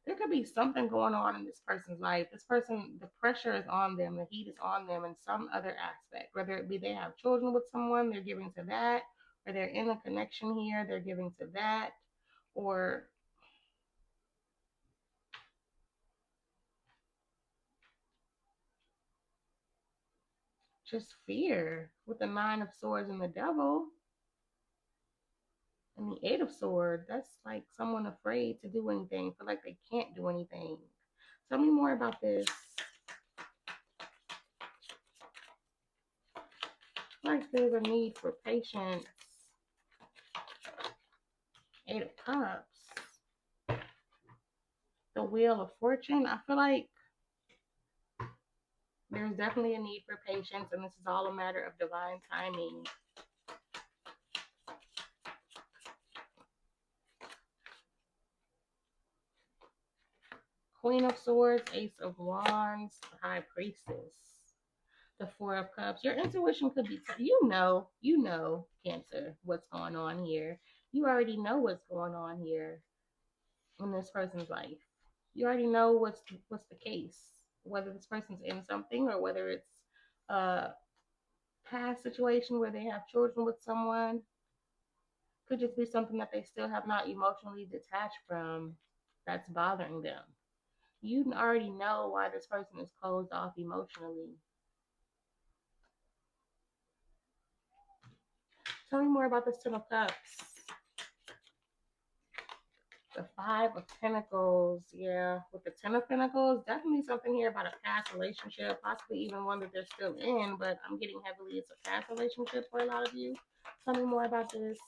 There could be something going on in this person's life. This person, the pressure is on them, the heat is on them in some other aspect. Whether it be they have children with someone, they're giving to that, or they're in a connection here, they're giving to that, or just fear with the Nine of Swords and the Devil. And the Eight of Swords, that's like someone afraid to do anything, feel like they can't do anything. Tell me more about this. Like there's a need for patience. Eight of Cups. The Wheel of Fortune. I feel like there's definitely a need for patience, and this is all a matter of divine timing. Queen of Swords, Ace of Wands, High Priestess, the Four of Cups. Your intuition could be, you know, Cancer, what's going on here. You already know what's going on here. in this person's life. You already know what's the case, whether this person's in something or whether it's a past situation where they have children with someone. Could just be something that they still have not emotionally detached from that's bothering them. You already know why this person is closed off emotionally. Tell me more about this Ten of Cups. The Five of Pentacles, yeah. With the Ten of Pentacles, definitely something here about a past relationship, possibly even one that they're still in, but I'm getting heavily it's a past relationship for a lot of you. Tell me more about this.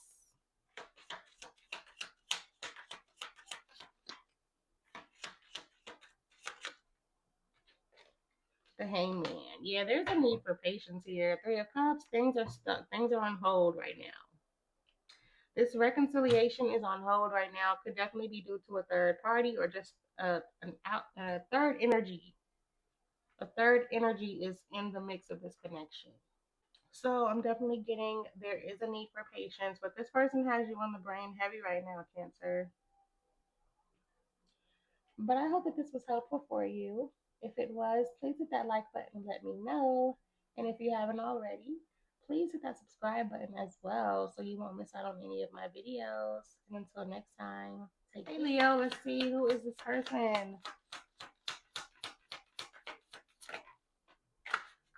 The Hangman. Yeah, there's a need for patience here. Three of Cups, things are stuck. Things are on hold right now. This reconciliation is on hold right now. Could definitely be due to a third party or just a third energy. A third energy is in the mix of this connection. So I'm definitely getting there is a need for patience, but this person has you on the brain heavy right now, Cancer. But I hope that this was helpful for you. If it was, please hit that like button and let me know. And if you haven't already, please hit that subscribe button as well so you won't miss out on any of my videos. And until next time, take care. Hey Leo, let's see who is this person.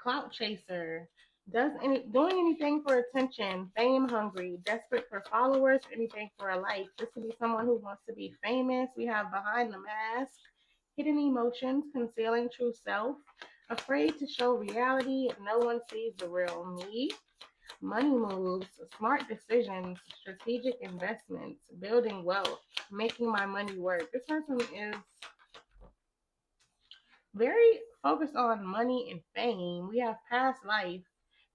Clout chaser. Doing anything for attention, fame hungry, desperate for followers, anything for a like. This could be someone who wants to be famous. We have behind the mask, hidden emotions, concealing true self, afraid to show reality, no one sees the real me. Money moves, smart decisions, strategic investments, building wealth, making my money work. This person is very focused on money and fame. We have past life,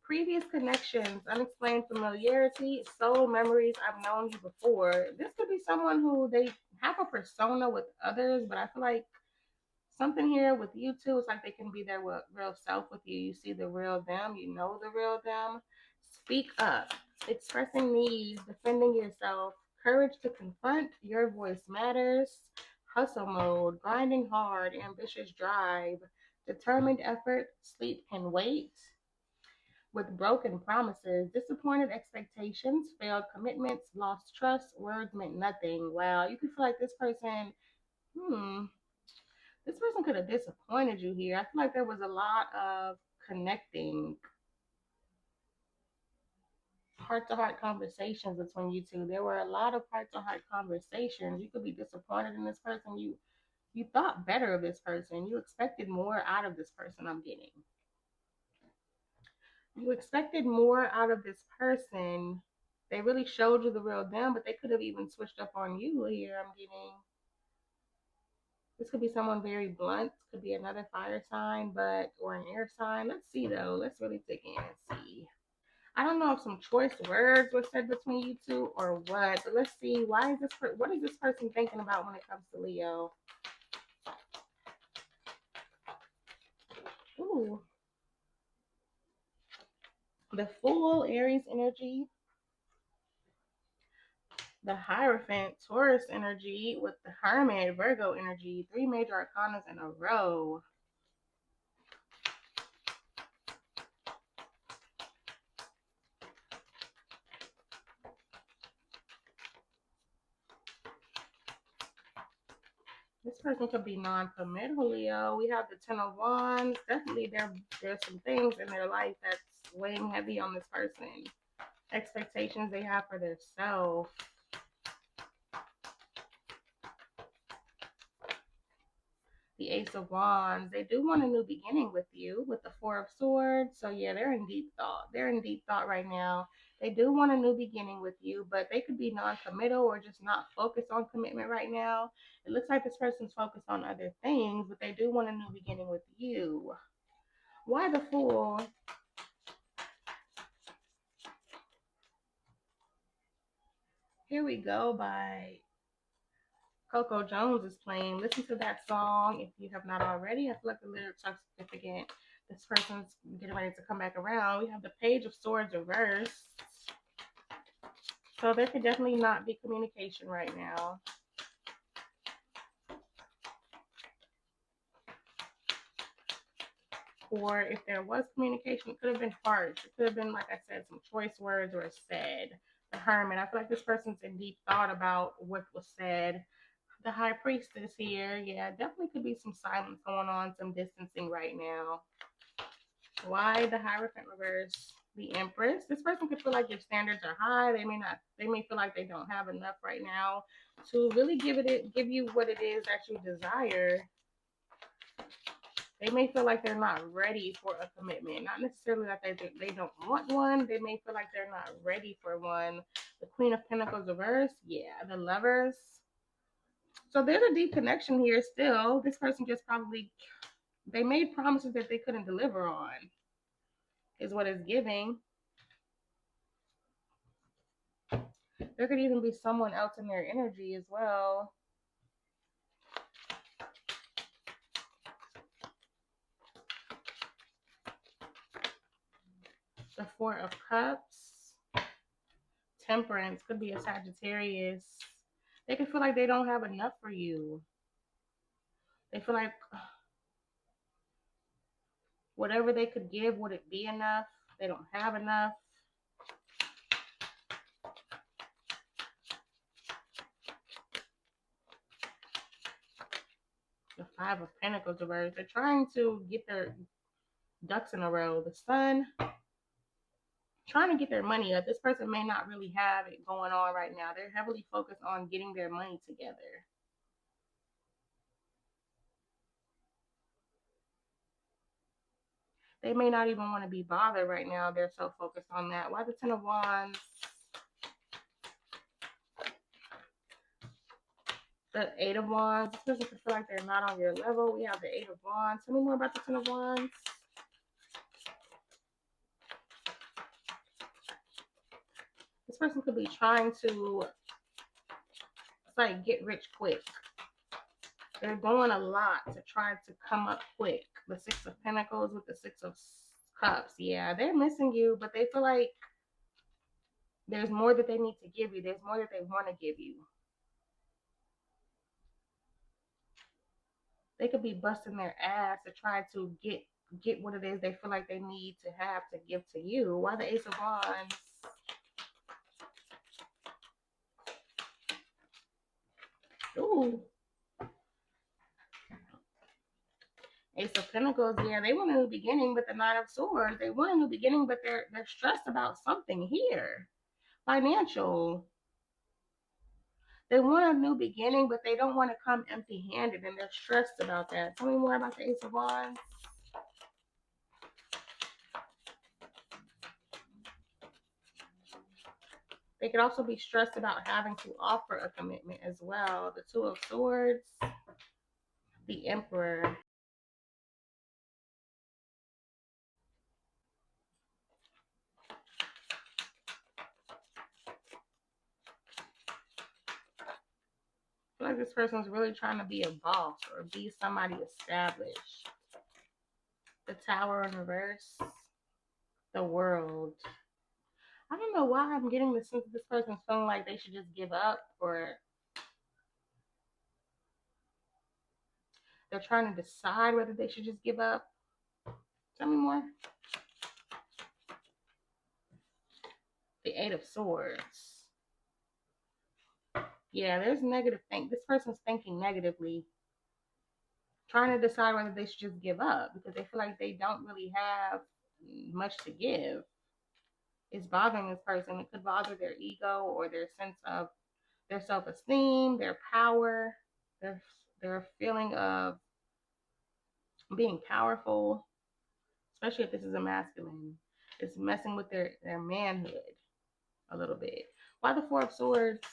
previous connections, unexplained familiarity, soul memories. I've known you before. This could be someone who they have a persona with others, but I feel like something here with you too. It's like they can be their real self with you. You see the real them. You know the real them. Speak up. Expressing needs. Defending yourself. Courage to confront. Your voice matters. Hustle mode. Grinding hard. Ambitious drive. Determined effort. Sleep can wait. With broken promises. Disappointed expectations. Failed commitments. Lost trust. Words meant nothing. Wow. You could feel like this person, this person could have disappointed you here. I feel like there was a lot of connecting, heart to heart conversations between you two. There were a lot of heart to heart conversations. You could be disappointed in this person. You thought better of this person. You expected more out of this person. I'm getting. You expected more out of this person. They really showed you the real them, but they could have even switched up on you here. I'm getting. This could be someone very blunt. Could be another fire sign, but or an air sign. Let's see though. Let's really dig in and see. I don't know if some choice words were said between you two or what, but let's see. What is this person thinking about when it comes to Leo? Ooh, the Fool, Aries energy, the Hierophant, Taurus energy, with the Hermit, Virgo energy. Three major arcanas in a row. This person could be non-committal, Leo. We have the Ten of Wands. Definitely there's some things in their life that's weighing heavy on this person. Expectations they have for themselves. The Ace of Wands. They do want a new beginning with you with the Four of Swords. So yeah, they're in deep thought. They're in deep thought right now. They do want a new beginning with you, but they could be non-committal or just not focused on commitment right now. It looks like this person's focused on other things, but they do want a new beginning with you. Why the Fool? Here We Go by Coco Jones is playing. Listen to that song if you have not already. I feel like the lyrics are significant. This person's getting ready to come back around. We have the Page of Swords reversed. So there could definitely not be communication right now. Or if there was communication, it could have been harsh. It could have been, like I said, some choice words were said. The Hermit, I feel like this person's in deep thought about what was said. The High Priestess here, yeah, definitely could be some silence going on, some distancing right now. Why the Hierophant reverse? The Empress. This person could feel like your standards are high. They may feel like they don't have enough right now to really give you what it is that you desire. They may feel like they're not ready for a commitment. Not necessarily that they don't want one. They may feel like they're not ready for one. The Queen of Pentacles reverse. Yeah, the Lovers. So there's a deep connection here still. This person just probably, they made promises that they couldn't deliver on, is what it's giving. There could even be someone else in their energy as well. The Four of Cups. Temperance. Could be a Sagittarius. They could feel like they don't have enough for you. They feel like whatever they could give, would it be enough? They don't have enough. The Five of Pentacles reversed. They're trying to get their ducks in a row. The Sun, trying to get their money up. This person may not really have it going on right now. They're heavily focused on getting their money together. They may not even want to be bothered right now. They're so focused on that. Why the Ten of Wands? The Eight of Wands. This person could feel like they're not on your level. We have the Eight of Wands. Tell me more about the Ten of Wands. This person could be trying to, it's like, get rich quick. They're doing a lot to try to come up quick. The Six of Pentacles with the Six of Cups. Yeah, they're missing you, but they feel like there's more that they need to give you. There's more that they want to give you. They could be busting their ass to try to get what it is they feel like they need to have to give to you. Why the Ace of Wands? Ooh. Ace of Pentacles, yeah, they want a new beginning, but the Nine of Swords, they want a new beginning, but they're stressed about something here. Financial. They want a new beginning, but they don't want to come empty-handed, and they're stressed about that. Tell me more about the Ace of Wands. They could also be stressed about having to offer a commitment as well. The Two of Swords, the Emperor. I feel like this person's really trying to be a boss or be somebody established. The Tower in reverse. The World. I don't know why I'm getting the sense that this person's feeling like they should just give up, or they're trying to decide whether they should just give up. Tell me more. The Eight of Swords. Yeah, there's negative think. This person's thinking negatively, trying to decide whether they should just give up because they feel like they don't really have much to give. It's bothering this person. It could bother their ego or their sense of their self-esteem, their power, their feeling of being powerful, especially if this is a masculine. It's messing with their manhood a little bit. Why the Four of Swords?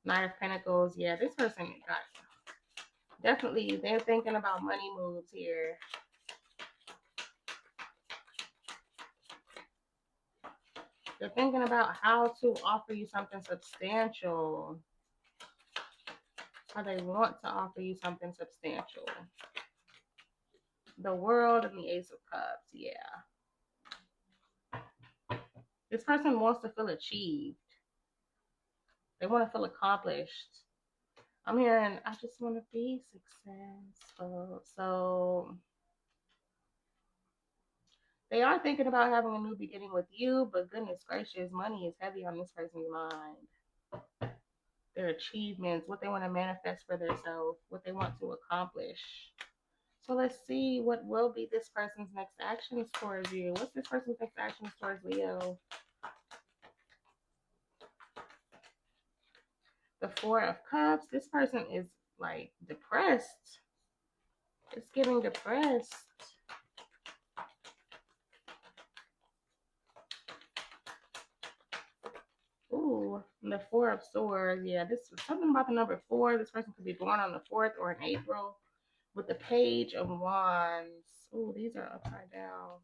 Nine of Pentacles. Yeah, this person got definitely, they're thinking about money moves here. They're thinking about how to offer you something substantial. How they want to offer you something substantial. The World and the Ace of Cups. Yeah. This person wants to feel achieved. They want to feel accomplished. I'm hearing, I just want to be successful. So they are thinking about having a new beginning with you, but goodness gracious, money is heavy on this person's mind. Their achievements, what they want to manifest for themselves, what they want to accomplish. So let's see what will be this person's next actions towards you. What's this person's next actions towards Leo? The Four of Cups. This person is like depressed. It's getting depressed. Ooh, the Four of Swords. Yeah, this is something about the number 4. This person could be born on the 4th or in April. With the Page of Wands. Ooh, these are upside down.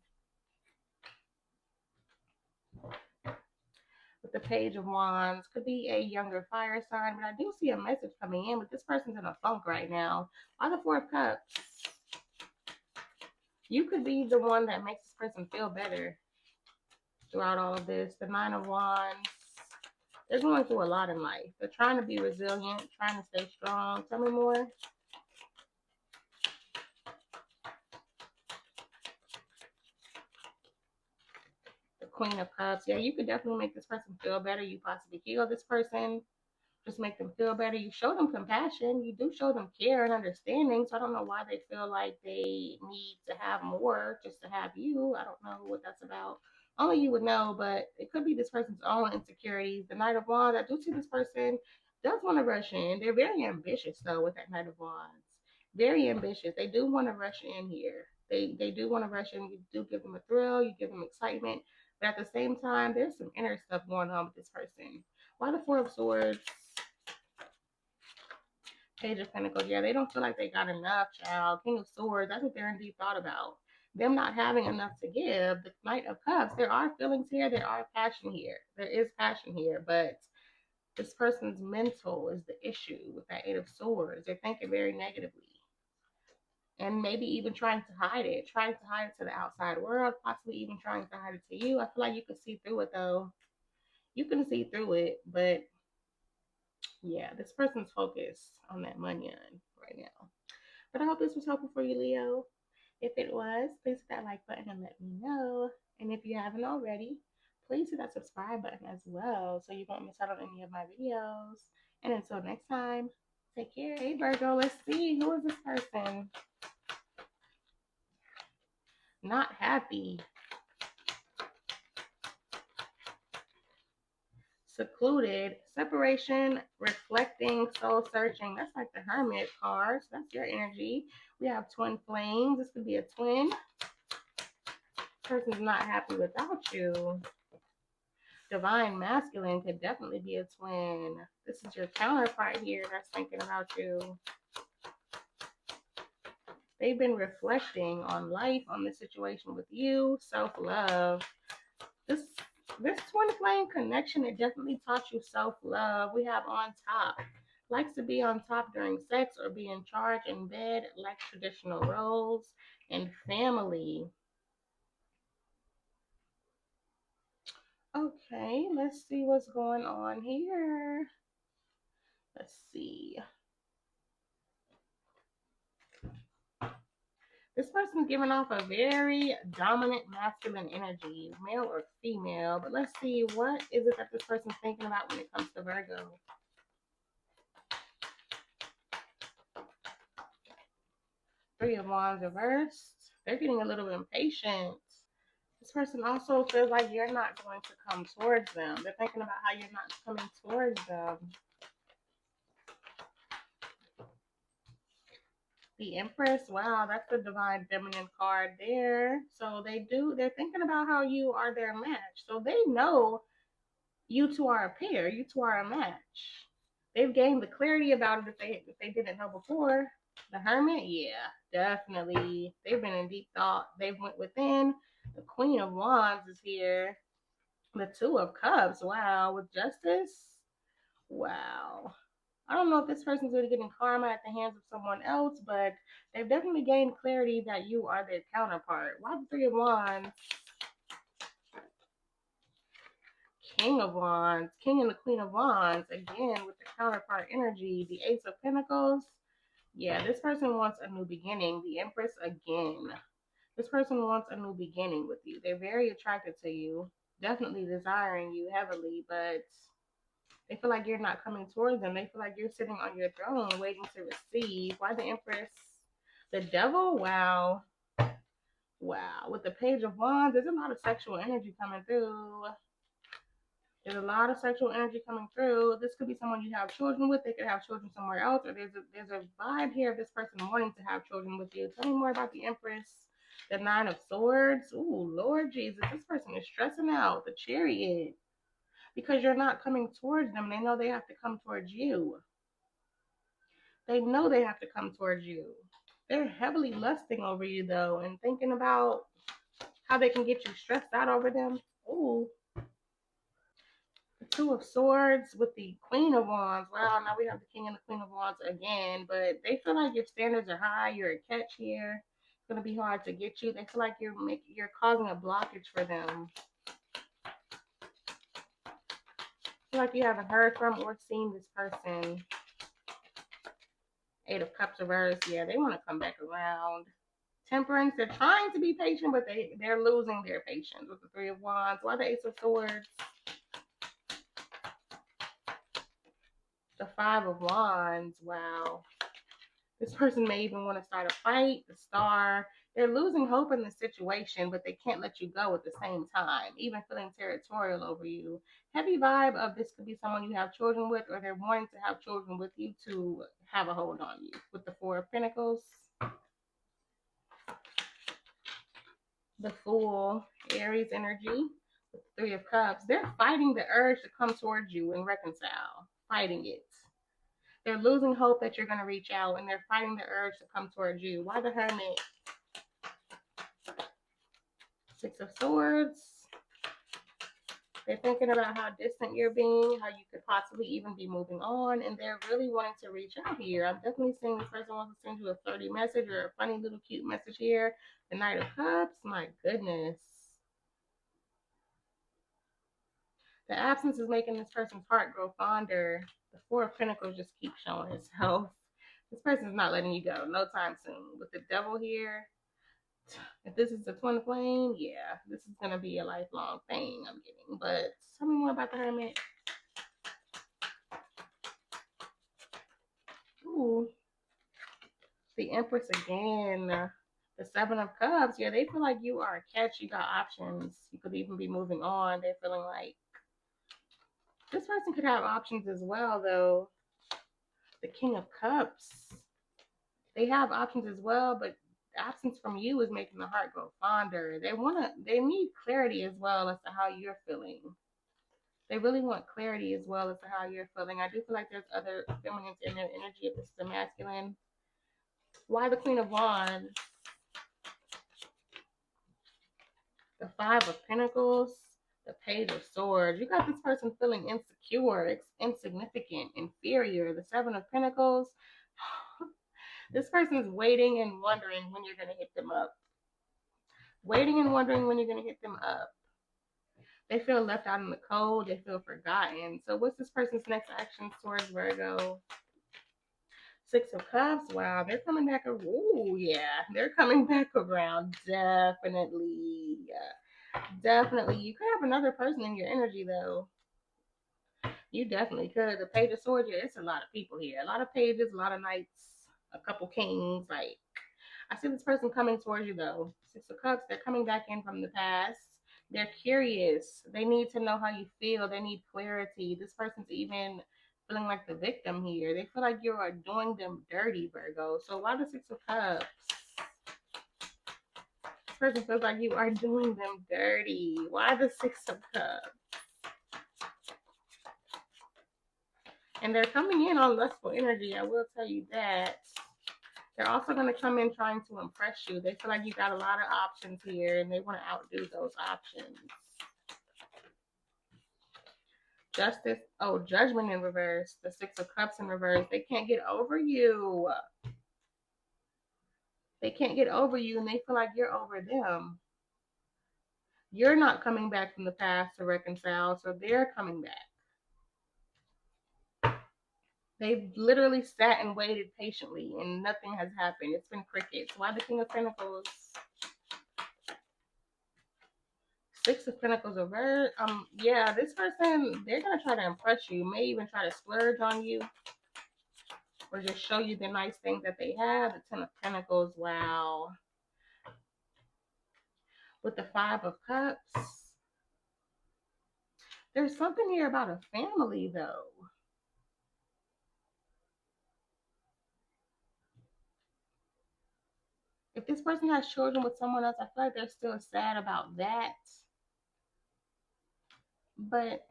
With the Page of Wands, could be a younger fire sign, but I do see a message coming in, but this person's in a funk right now. Why the Four of Cups? You could be the one that makes this person feel better throughout all of this. The Nine of Wands. They're going through a lot in life. They're trying to be resilient, trying to stay strong. Tell me more. The Queen of Cups. Yeah, you could definitely make this person feel better. You possibly heal this person. Just make them feel better. You show them compassion. You do show them care and understanding. So I don't know why they feel like they need to have more just to have you. I don't know what that's about. Only you would know, but it could be this person's own insecurities. The Knight of Wands, I do see this person does want to rush in. They're very ambitious though with that Knight of Wands. Very ambitious. They do want to rush in here. They do want to rush in. You do give them a thrill. You give them excitement. But at the same time, there's some inner stuff going on with this person. Why the Four of Swords? Page of Pentacles. Yeah, they don't feel like they got enough, child. King of Swords. That's what they're in deep thought about. Them not having enough to give. The Knight of Cups. There are feelings here. There are passion here. There is passion here. But this person's mental is the issue with that Eight of Swords. They're thinking very negatively. And maybe even trying to hide it. Trying to hide it to the outside world. Possibly even trying to hide it to you. I feel like you can see through it, though. You can see through it. But yeah, this person's focused on that money right now. But I hope this was helpful for you, Leo. If it was, please hit that like button and let me know. And if you haven't already, please hit that subscribe button as well so you won't miss out on any of my videos. And until next time, take care. Hey, Virgo, let's see. Who is this person? Not happy. Secluded, separation, reflecting, soul searching. That's like the Hermit card. So that's your energy. We have twin flames. This could be a twin. Person's not happy without you. Divine masculine could definitely be a twin. This is your counterpart here that's thinking about you. They've been reflecting on life, on the situation with you, self-love. This twin flame connection, it definitely taught you self-love. We have on top. Likes to be on top during sex or be in charge in bed, like traditional roles and family. Okay, let's see what's going on here. Let's see. This person's giving off a very dominant masculine energy, male or female. But let's see, what is it that this person's thinking about when it comes to Virgo? Three of Wands reversed. They're getting a little impatient. This person also feels like you're not going to come towards them. They're thinking about how you're not coming towards them. The Empress, wow, that's the divine feminine card there. So they're thinking about how you are their match. So they know you two are a pair, you two are a match. They've gained the clarity about it if they didn't know before. The Hermit, yeah, definitely. They've been in deep thought. They've went within. The Queen of Wands is here. The Two of Cups, wow, with Justice, wow. I don't know if this person's really getting karma at the hands of someone else, but they've definitely gained clarity that you are their counterpart. Why the Three of Wands? King of Wands, King and the Queen of Wands, again with the counterpart energy, the Ace of Pentacles. Yeah, this person wants a new beginning. The Empress again. This person wants a new beginning with you. They're very attracted to you, definitely desiring you heavily, but they feel like you're not coming towards them. They feel like you're sitting on your throne waiting to receive. Why the Empress? The Devil? Wow. Wow. With the Page of Wands, there's a lot of sexual energy coming through. There's a lot of sexual energy coming through. This could be someone you have children with. They could have children somewhere else. Or there's a vibe here of this person wanting to have children with you. Tell me more about the Empress. The Nine of Swords. Ooh, Lord Jesus. This person is stressing out. The Chariot. Because you're not coming towards them. They know they have to come towards you. They know they have to come towards you. They're heavily lusting over you, though, and thinking about how they can get you stressed out over them. Ooh. The Two of Swords with the Queen of Wands. Wow, now we have the King and the Queen of Wands again. But they feel like your standards are high. You're a catch here. It's going to be hard to get you. They feel like you're causing a blockage for them. Feel like you haven't heard from or seen this person. Eight of Cups reversed. Yeah, they want to come back around. Temperance. They're trying to be patient, but they're losing their patience with the Three of Wands. Why the Ace of Swords? The Five of Wands. Wow. This person may even want to start a fight. The Star. They're losing hope in the situation, but they can't let you go at the same time, even feeling territorial over you. Heavy vibe of this could be someone you have children with, or they're wanting to have children with you to have a hold on you. With the Four of Pentacles. The Fool. Aries energy. With the Three of Cups. They're fighting the urge to come towards you and reconcile. Fighting it. They're losing hope that you're going to reach out, and they're fighting the urge to come towards you. Why the Hermit? Six of Swords. They're thinking about how distant you're being, how you could possibly even be moving on, and they're really wanting to reach out here. I'm definitely seeing this person wants to send you a flirty message or a funny little cute message here. The Knight of Cups. My goodness. The absence is making this person's heart grow fonder. The Four of Pentacles just keeps showing itself. This person's not letting you go no time soon. With the Devil here, if this is a twin flame, yeah, this is going to be a lifelong thing I'm getting. But tell me more about the Hermit. Ooh. The Empress again. The Seven of Cups. Yeah, they feel like you are a catch. You got options. You could even be moving on. They're feeling like this person could have options as well, though. The King of Cups. They have options as well, but absence from you is making the heart grow fonder. They need clarity as well as to how you're feeling. They really want clarity as well as to how you're feeling. I do feel like there's other feminines in their energy if this is a masculine. Why the Queen of Wands? The Five of Pentacles. The Page of Swords. You got this person feeling insecure, insignificant, inferior. The Seven of Pentacles. This person's waiting and wondering when you're going to hit them up. Waiting and wondering when you're going to hit them up. They feel left out in the cold. They feel forgotten. So what's this person's next action towards Virgo? Six of Cups. Wow, they're coming back. Ooh, yeah. They're coming back around. Definitely. Definitely. You could have another person in your energy, though. You definitely could. The Page of Swords, yeah, it's a lot of people here. A lot of pages, a lot of knights, a couple kings. Like, I see this person coming towards you, though. Six of Cups, they're coming back in from the past. They're curious. They need to know how you feel. They need clarity. This person's even feeling like the victim here. They feel like you are doing them dirty, Virgo. So why the Six of Cups? This person feels like you are doing them dirty. Why the Six of Cups? And they're coming in on lustful energy. I will tell you that. They're also going to come in trying to impress you. They feel like you got a lot of options here, and they want to outdo those options. Justice. Oh, Judgment in reverse. The Six of Cups in reverse. They can't get over you. They can't get over you, and they feel like you're over them. You're not coming back from the past to reconcile, so they're coming back. They've literally sat and waited patiently and nothing has happened. It's been crickets. Why the King of Pentacles? Six of Pentacles reversed. Yeah, this person, they're gonna try to impress you, may even try to splurge on you, or just show you the nice things that they have. The Ten of Pentacles, wow. With the Five of Cups, there's something here about a family, though. If this person has children with someone else, I feel like they're still sad about that. But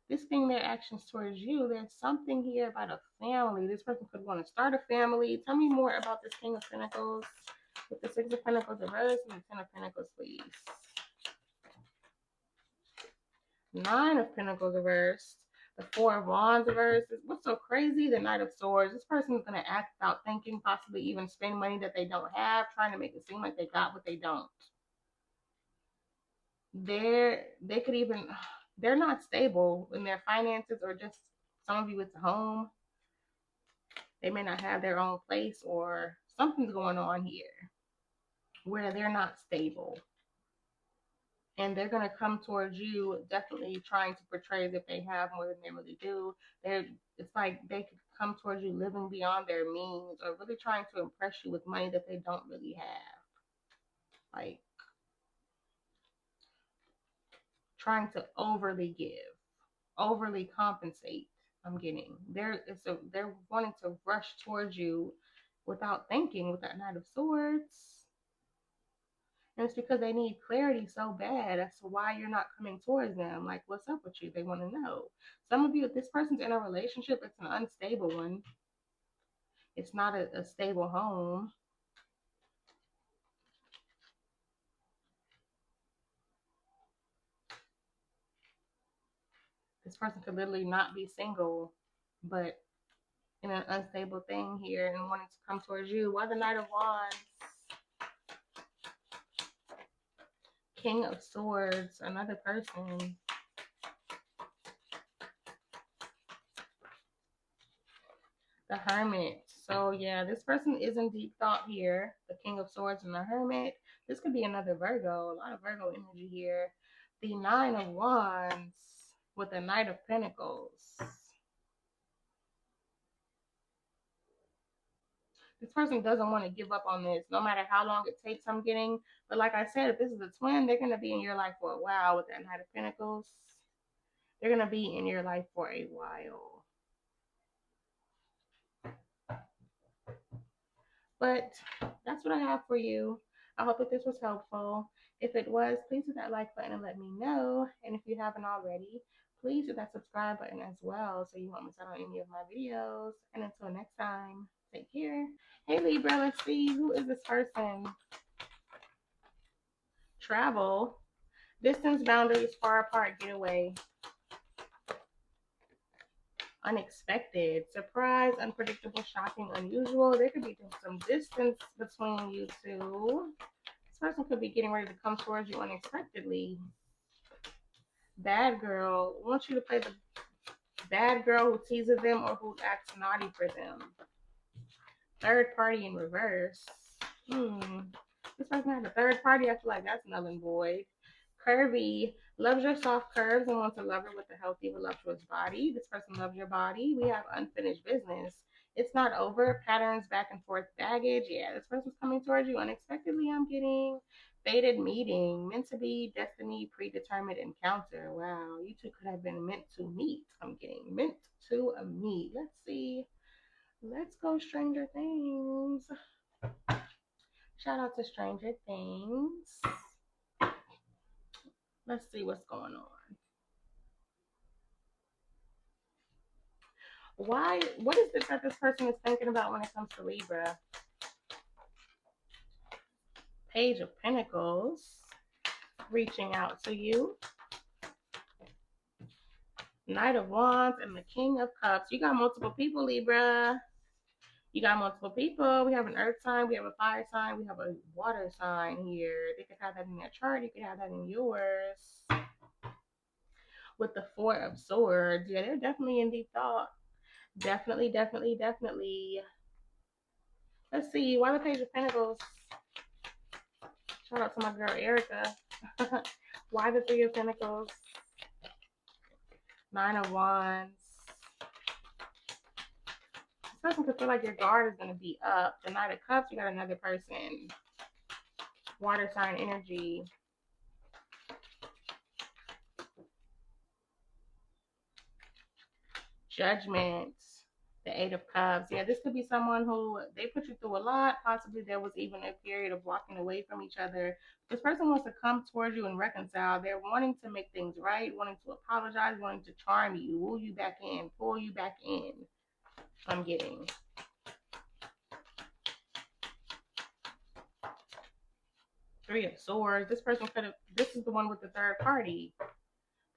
this being their actions towards you, there's something here about a family. This person could want to start a family. Tell me more about this King of Pentacles with the Six of Pentacles reversed and the Ten of Pentacles, please. Nine of Pentacles reversed. The Four of Wands reversed. What's so crazy? The Knight of Swords. This person is going to act without thinking, possibly even spend money that they don't have, trying to make it seem like they got what they don't. They could even, they're not stable in their finances, or just some of you it's a home. They may not have their own place, or something's going on here where they're not stable. And they're going to come towards you definitely trying to portray that they have more than they really do. It's like they could come towards you living beyond their means, or really trying to impress you with money that they don't really have. Like trying to overly give, overly compensate. I'm getting they're wanting to rush towards you without thinking with that Knight of Swords. And it's because they need clarity so bad as to why you're not coming towards them. Like, what's up with you? They want to know. Some of you, if this person's in a relationship, it's an unstable one. It's not a stable home. This person could literally not be single, but in an unstable thing here and wanting to come towards you. Why the Knight of Wands? King of Swords, another person. The Hermit. So yeah, this person is in deep thought here. The King of Swords and the Hermit. This could be another Virgo. A lot of Virgo energy here. The Nine of Wands with the Knight of Pentacles. This person doesn't want to give up on this, no matter how long it takes, I'm getting. But like I said, if this is a twin, they're going to be in your life for a while with that Knight of Pentacles. They're going to be in your life for a while. But that's what I have for you. I hope that this was helpful. If it was, please hit that like button and let me know. And if you haven't already, please hit that subscribe button as well so you won't miss out on any of my videos. And until next time, take care. Hey Libra, let's see, who is this person? Travel, distance, boundaries, far apart, get away. Unexpected, surprise, unpredictable, shocking, unusual. There could be some distance between you two. This person could be getting ready to come towards you unexpectedly. Bad girl wants you to play the bad girl who teases them or who acts naughty for them. Third party in reverse. This person has a third party. I feel like that's null and void. Curvy loves your soft curves and wants a lover with a healthy, voluptuous body. This person loves your body. We have unfinished business. It's not over. Patterns, back and forth baggage. Yeah, this person's coming towards you unexpectedly. I'm getting fated meeting, meant to be, destiny, predetermined encounter. Wow, you two could have been meant to meet. I'm getting meant to meet. Let's see. Let's go Stranger Things. Shout out to Stranger Things. Let's see what's going on. What is it that this person is thinking about when it comes to Libra? Page of Pentacles, reaching out to you. Knight of Wands and the King of Cups. You got multiple people, Libra. You got multiple people. We have an earth sign, we have a fire sign, we have a water sign here. They could have that in their chart. You could have that in yours. With the Four of Swords, yeah, they're definitely in deep thought. Definitely, definitely, definitely. Let's see. Why the Page of Pentacles? Shout out to my girl Erica. Why the Three of Pentacles? Nine of Wands. This person could feel like your guard is going to be up. The Knight of Cups, you got another person. Water sign energy. Judgment. The Eight of Cups. Yeah, this could be someone who they put you through a lot. Possibly there was even a period of walking away from each other. This person wants to come towards you and reconcile. They're wanting to make things right, wanting to apologize, wanting to charm you, woo you back in, pull you back in. I'm getting. Three of Swords. This person could have, this is the one with the third party.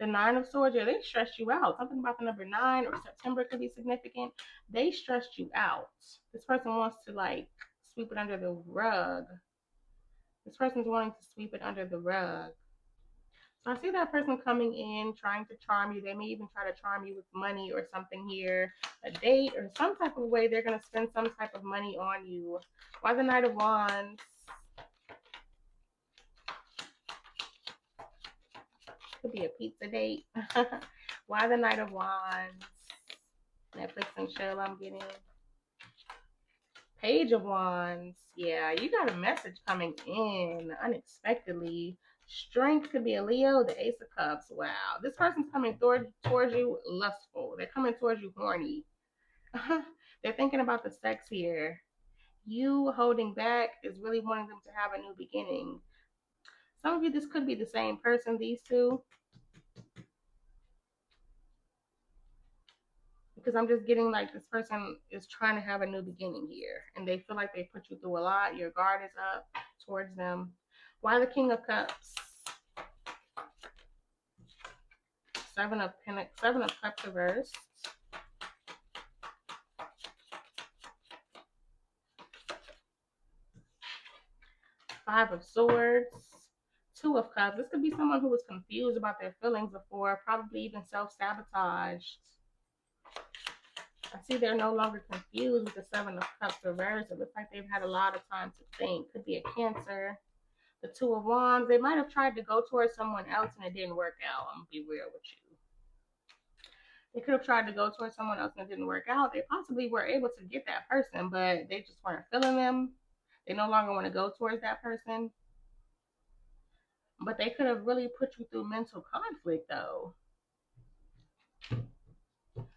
The Nine of Swords, yeah, they stressed you out. Something about the number 9 or September could be significant. They stressed you out. This person wants to like sweep it under the rug. This person's wanting to sweep it under the rug. So I see that person coming in, trying to charm you. They may even try to charm you with money or something here. A date or some type of way they're going to spend some type of money on you. Why the Knight of Wands? Could be a pizza date. Why the Knight of Wands? Netflix and chill I'm getting. Page of Wands. Yeah, you got a message coming in unexpectedly. Strength could be a Leo. The Ace of Cups. Wow. This person's coming towards you lustful. They're coming towards you horny. They're thinking about the sex here. You holding back is really wanting them to have a new beginning. Some of you, this could be the same person, these two. Because I'm just getting like this person is trying to have a new beginning here. And they feel like they put you through a lot. Your guard is up towards them. Why the King of Cups? Seven of Cups reversed. Five of Swords. Two of Cups. This could be someone who was confused about their feelings before, probably even self-sabotaged. I see they're no longer confused with the Seven of Cups reversed. It looks like they've had a lot of time to think. Could be a Cancer. The Two of Wands. They might have tried to go towards someone else and it didn't work out. I'm going to be real with you. They could have tried to go towards someone else and it didn't work out. They possibly were able to get that person, but they just weren't feeling them. They no longer want to go towards that person. But they could have really put you through mental conflict, though.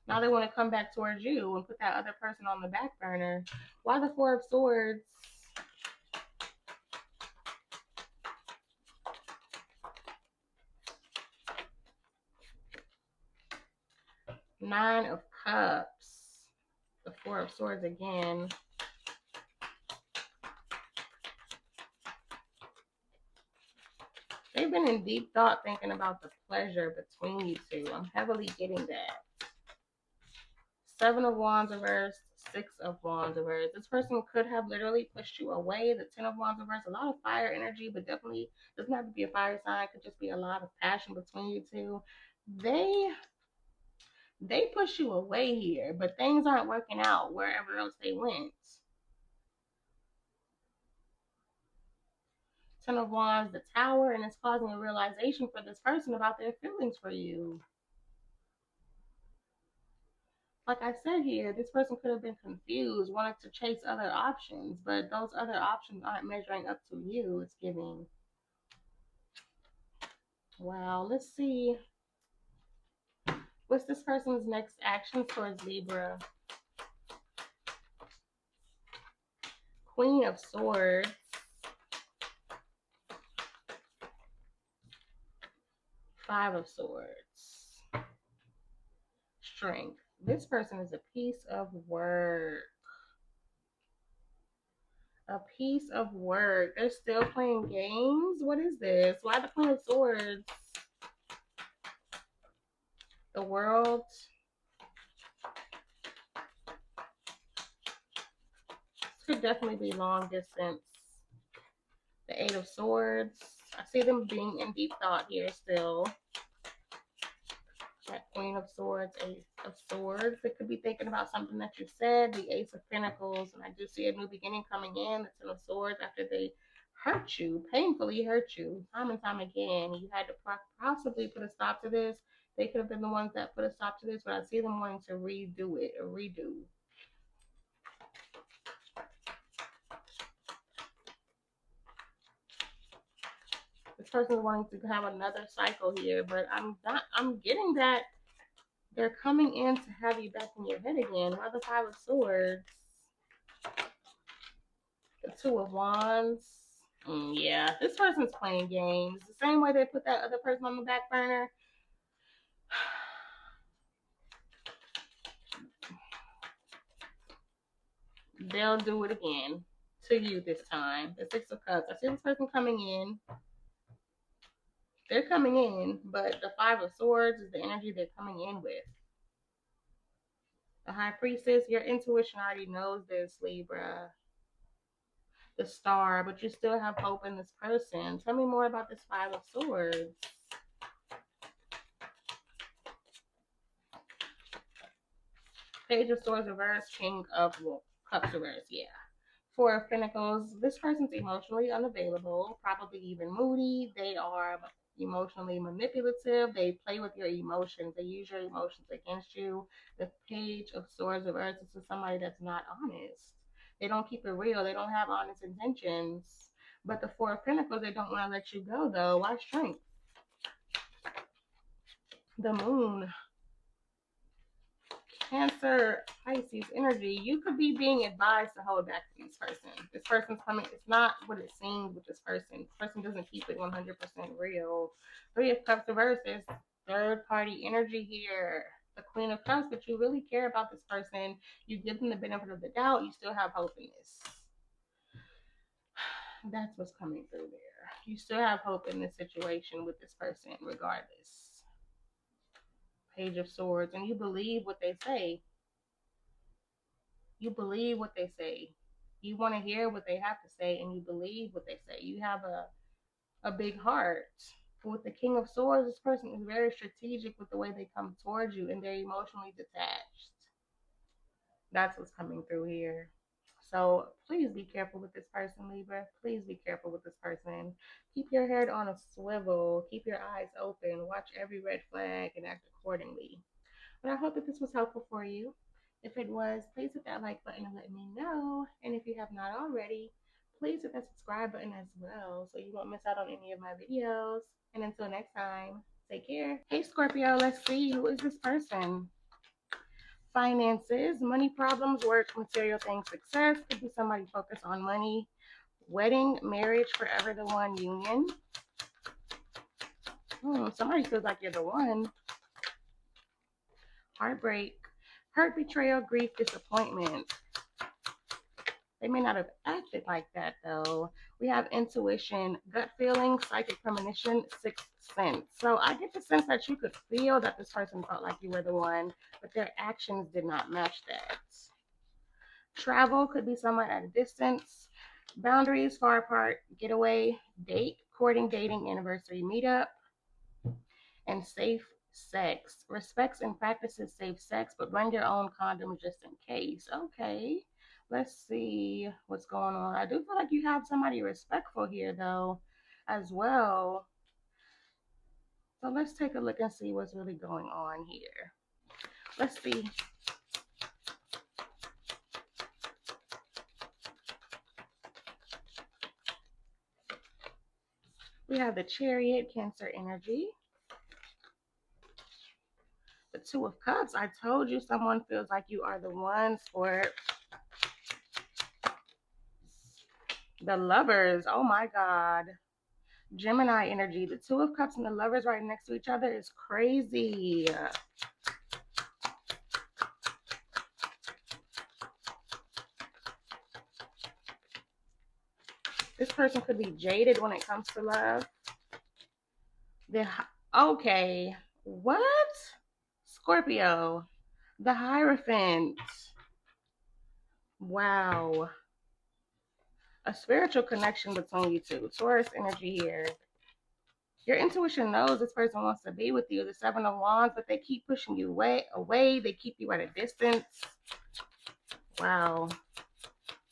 Now they want to come back towards you and put that other person on the back burner. Why the Four of Swords? Nine of Cups. The Four of Swords again. They've been in deep thought thinking about the pleasure between you two. I'm heavily getting that. Seven of Wands reversed. Six of Wands reversed. This person could have literally pushed you away. The Ten of Wands reversed. A lot of fire energy, but definitely doesn't have to be a fire sign. It could just be a lot of passion between you two. They push you away here, but things aren't working out wherever else they went. Ten of Wands, the Tower, and it's causing a realization for this person about their feelings for you. Like I said here, this person could have been confused, wanted to chase other options, but those other options aren't measuring up to you. It's giving. Wow, let's see. What's this person's next action towards Libra? Queen of Swords. Five of Swords. Strength. This person is a piece of work. A piece of work. They're still playing games? What is this? Why the Queen of Swords? The World. could definitely be long distance. The Eight of Swords. I see them being in deep thought here still. That Queen of Swords, Ace of Swords. They could be thinking about something that you said. The Ace of Pentacles. And I do see a new beginning coming in. The Ten of Swords after they hurt you, painfully hurt you, time and time again. You had to possibly put a stop to this. They could have been the ones that put a stop to this, but I see them wanting to redo it or redo. This person is wanting to have another cycle here, but I'm getting that they're coming in to have you back in your head again. Why the Five of Swords? The Two of Wands. Yeah, this person's playing games. The same way they put that other person on the back burner. They'll do it again to you this time. The Six of Cups. I see this person coming in. They're coming in, but the Five of Swords is the energy they're coming in with. The High Priestess, your intuition already knows this, Libra. The Star, but you still have hope in this person. Tell me more about this Five of Swords. Page of Swords reverse, King of Cups reverse, yeah. Four of Pentacles, this person's emotionally unavailable, probably even moody. They are emotionally manipulative. They play with your emotions. They use your emotions against you. The Page of Swords reverse is somebody that's not honest. They don't keep it real. They don't have honest intentions. But the Four of Pentacles, they don't want to let you go, though. Why strength? The Moon. Cancer, Pisces energy. You could be being advised to hold back to this person. This person's coming. It's not what it seems with this person. This person doesn't keep it 100% real. Three of Cups reverse is third party energy here. The Queen of Cups, but you really care about this person. You give them the benefit of the doubt. You still have hope in this. That's what's coming through there. You still have hope in this situation with this person regardless. Page of Swords, and you believe what they say. You believe what they say. You want to hear what they have to say, and you believe what they say. You have a big heart. With the King of Swords, this person is very strategic with the way they come towards you, and they're emotionally detached. That's what's coming through here. So please be careful with this person, Libra. Please be careful with this person. Keep your head on a swivel. Keep your eyes open. Watch every red flag and act accordingly. But I hope that this was helpful for you. If it was, please hit that like button and let me know. And if you have not already, please hit that subscribe button as well so you won't miss out on any of my videos. And until next time, take care. Hey Scorpio, let's see, who is this person? Finances, money problems, work, material things, success. Could be somebody focused on money. Wedding, marriage, forever the one, union. Somebody feels like you're the one. Heartbreak, hurt, betrayal, grief, disappointment. They may not have acted like that though. We have intuition, gut feeling, psychic premonition, sixth sense. So I get the sense that you could feel that this person felt like you were the one, but their actions did not match that. Travel could be someone at a distance. Boundaries, far apart, getaway, date, courting, dating, anniversary, meetup, and safe sex. Respects and practices safe sex, but bring your own condom just in case. Okay, let's see what's going on. I do feel like you have somebody respectful here though as well. So let's take a look and see what's really going on here. Let's see. We have the Chariot, Cancer energy. The Two of Cups. I told you someone feels like you are the one for it. The Lovers. Oh my God. Gemini energy. The Two of Cups and the Lovers right next to each other is crazy. This person could be jaded when it comes to love. Okay. What? Scorpio. The Hierophant. Wow. a spiritual connection between you two. Taurus energy here. Your intuition knows this person wants to be with you. The Seven of Wands, but they keep pushing you away. They keep you at a distance. Wow.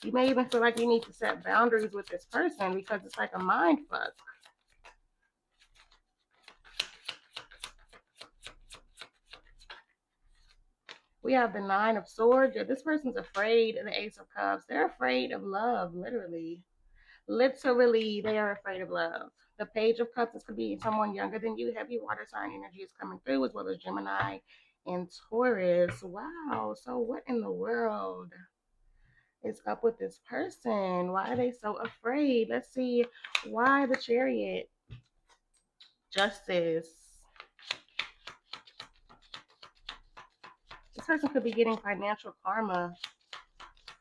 You may even feel like you need to set boundaries with this person because it's like a mind fuck. We have the Nine of Swords. Yeah, this person's afraid of the Ace of Cups. They're afraid of love, literally. Literally, they are afraid of love. The Page of Cups, this could be someone younger than you. Heavy water sign energy is coming through, as well as Gemini and Taurus. Wow. So what in the world is up with this person? Why are they so afraid? Let's see why the Chariot. Justice. This person could be getting financial karma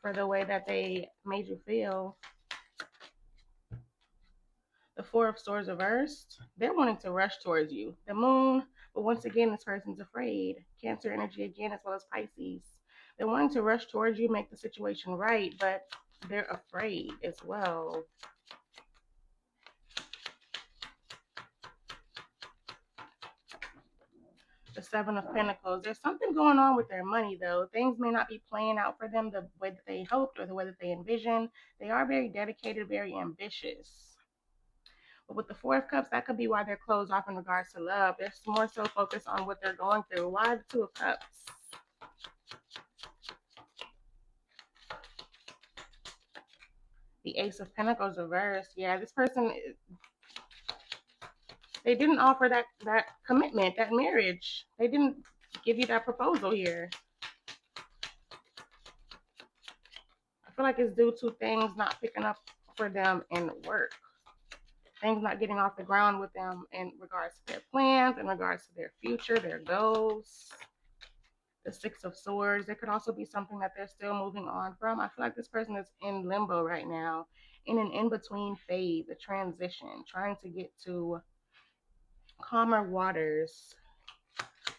for the way that they made you feel. The Four of Swords reversed. They're wanting to rush towards you. The Moon, but once again, this person's afraid. Cancer energy again, as well as Pisces. They're wanting to rush towards you, make the situation right, but they're afraid as well. The Seven of Pentacles. There's something going on with their money, though. Things may not be playing out for them the way that they hoped or the way that they envisioned. They are very dedicated, very ambitious. But with the Four of Cups, that could be why they're closed off in regards to love. They're more so focused on what they're going through. Why the Two of Cups? The Ace of Pentacles reversed. Yeah, this person, they didn't offer that commitment, that marriage. They didn't give you that proposal here. I feel like it's due to things not picking up for them in work. Things not getting off the ground with them in regards to their plans, in regards to their future, their goals. The Six of Swords. There could also be something that they're still moving on from. I feel like this person is in limbo right now, in an in-between phase, a transition, trying to get to calmer waters.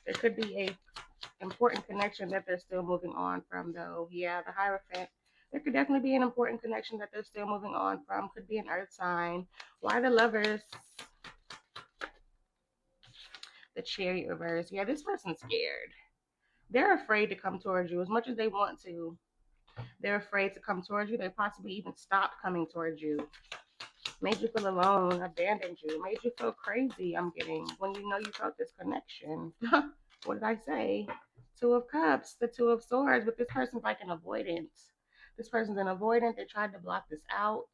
There could be a important connection that they're still moving on from, though. Yeah, the Hierophant. There could definitely be an important connection that they're still moving on from. Could be an earth sign. Why the Lovers? The Chariot reverse. Yeah, this person's scared. They're afraid to come towards you as much as they want to. They're afraid to come towards you. They possibly even stopped coming towards you. Made you feel alone, abandoned you, made you feel crazy, I'm getting, when you know you felt this connection. What did I say? Two of Cups, the Two of Swords, but this person's like an avoidant. This person's an avoidant. They tried to block this out.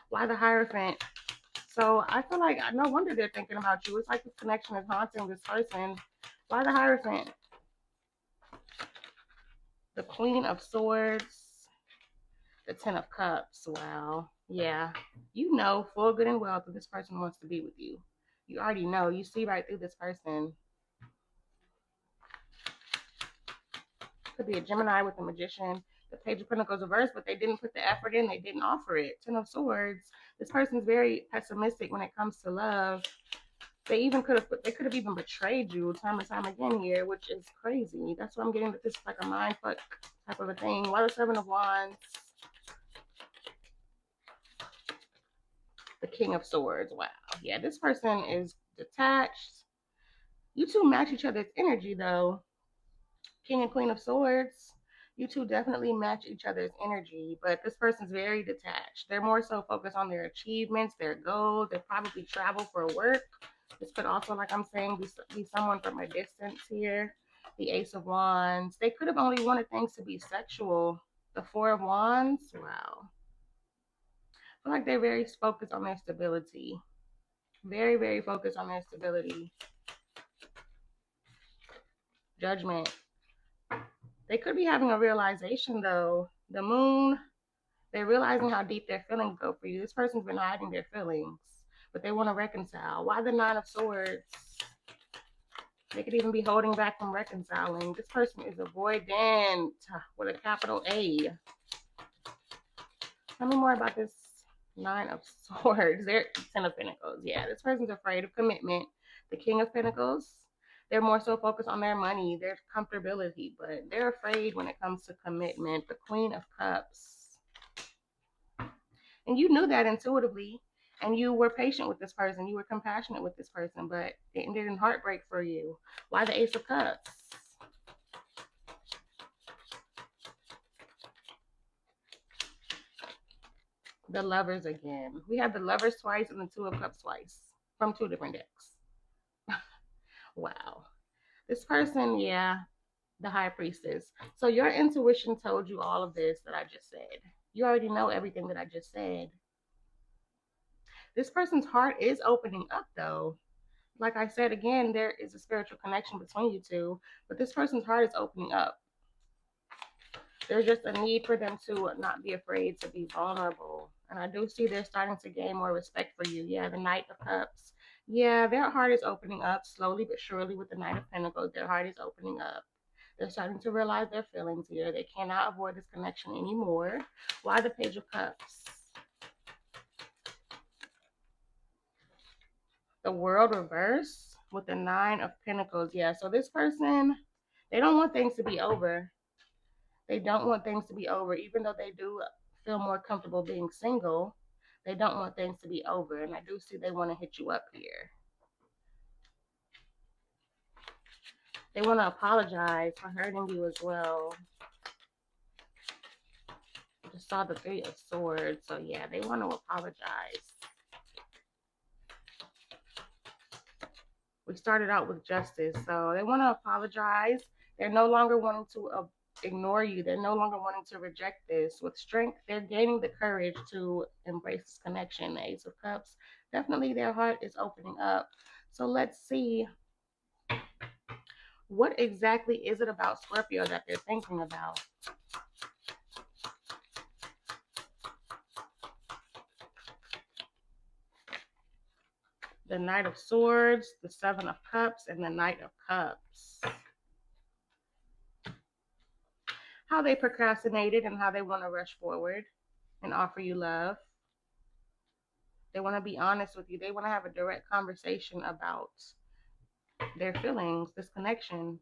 Why the Hierophant? So I feel like no wonder they're thinking about you. It's like this connection is haunting this person. Why the Hierophant? The Queen of Swords, the Ten of Cups. Wow. Yeah. You know full good and well that this person wants to be with you. You already know. You see right through this person. Could be a Gemini with a Magician. The Page of Pentacles reversed, but they didn't put the effort in. They didn't offer it. Ten of Swords. This person's very pessimistic when it comes to love. They could have even betrayed you time and time again here, which is crazy. That's what I'm getting, that this is like a mind fuck type of a thing. Why the Seven of Wands? The King of Swords. Wow. Yeah, this person is detached. You two match each other's energy, though. King and Queen of Swords. You two definitely match each other's energy, but this person's very detached. They're more so focused on their achievements, their goals. They probably travel for work. This could also, like I'm saying, be someone from a distance here. The Ace of Wands. They could have only wanted things to be sexual. The Four of Wands. Wow. I feel like they're very focused on their stability. Very, very focused on their stability. Judgment. They could be having a realization, though. The Moon, they're realizing how deep their feelings go for you. This person's been hiding their feelings, but they want to reconcile. Why the Nine of Swords? They could even be holding back from reconciling. This person is avoidant with a capital A. Tell me more about this Nine of Swords. They're Ten of Pentacles. Yeah, this person's afraid of commitment. The King of Pentacles. They're more so focused on their money, their comfortability, but they're afraid when it comes to commitment. The Queen of Cups. And you knew that intuitively. And you were patient with this person. You were compassionate with this person, but it ended in heartbreak for you. Why the Ace of Cups? The Lovers again. We have the Lovers twice and the Two of Cups twice from two different decks. Wow. This person, yeah, the High Priestess. So your intuition told you all of this that I just said. You already know everything that I just said. This person's heart is opening up, though. Like I said again, there is a spiritual connection between you two, but this person's heart is opening up. There's just a need for them to not be afraid to be vulnerable. And I do see they're starting to gain more respect for you. Yeah, the Knight of Cups. Yeah, their heart is opening up slowly but surely with the Knight of Pentacles. Their heart is opening up. They're starting to realize their feelings here. They cannot avoid this connection anymore. Why the Page of Cups? The World reverse with the Nine of Pentacles. Yeah, so this person, they don't want things to be over. They don't want things to be over, even though they do feel more comfortable being single. They don't want things to be over, and I do see they want to hit you up here. They want to apologize for hurting you as well. I just saw the Three of Swords, so yeah, they want to apologize. We started out with Justice, so they want to apologize. They're no longer wanting to ignore you. They're no longer wanting to reject this. With Strength, they're gaining the courage to embrace this connection. The Ace of Cups, definitely their heart is opening up. So let's see, what exactly is it about Scorpio that they're thinking about? The Knight of Swords, the Seven of Cups, and the Knight of Cups. How they procrastinated and how they want to rush forward and offer you love. They want to be honest with you. They want to have a direct conversation about their feelings, this connection.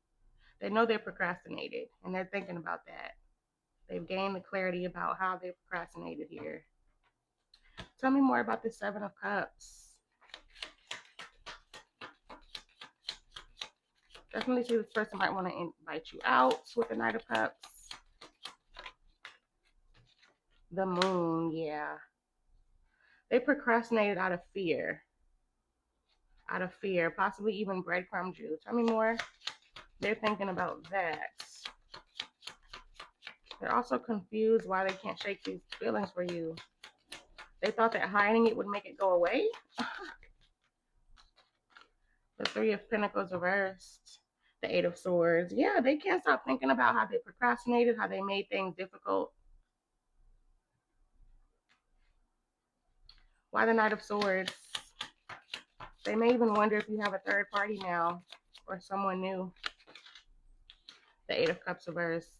They know they procrastinated and they're thinking about that. They've gained the clarity about how they procrastinated here. Tell me more about the Seven of Cups. Definitely see this person might want to invite you out with the Knight of Cups. The Moon, yeah. They procrastinated out of fear. Out of fear, possibly even breadcrumbed you. Tell me more. They're thinking about that. They're also confused why they can't shake these feelings for you. They thought that hiding it would make it go away. The Three of Pentacles reversed. The Eight of Swords. Yeah, they can't stop thinking about how they procrastinated, how they made things difficult. Why the Knight of Swords? They may even wonder if you have a third party now or someone new. The Eight of Cups reversed.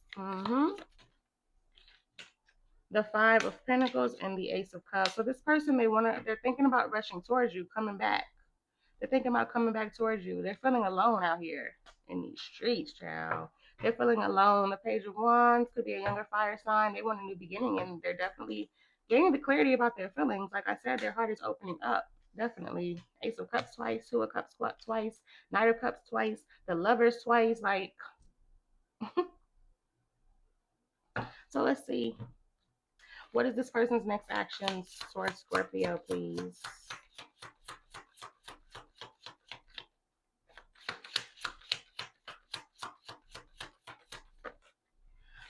The Five of Pentacles and the Ace of Cups. So this person, they're thinking about rushing towards you, coming back. They're thinking about coming back towards you. They're feeling alone out here in these streets, child. They're feeling alone. The Page of Wands could be a younger fire sign. They want a new beginning, and they're definitely gaining the clarity about their feelings. Like I said, their heart is opening up. Definitely. Ace of Cups twice, Two of Cups twice, Knight of Cups twice, the Lovers twice. Like, so let's see. What is this person's next actions towards Scorpio, please?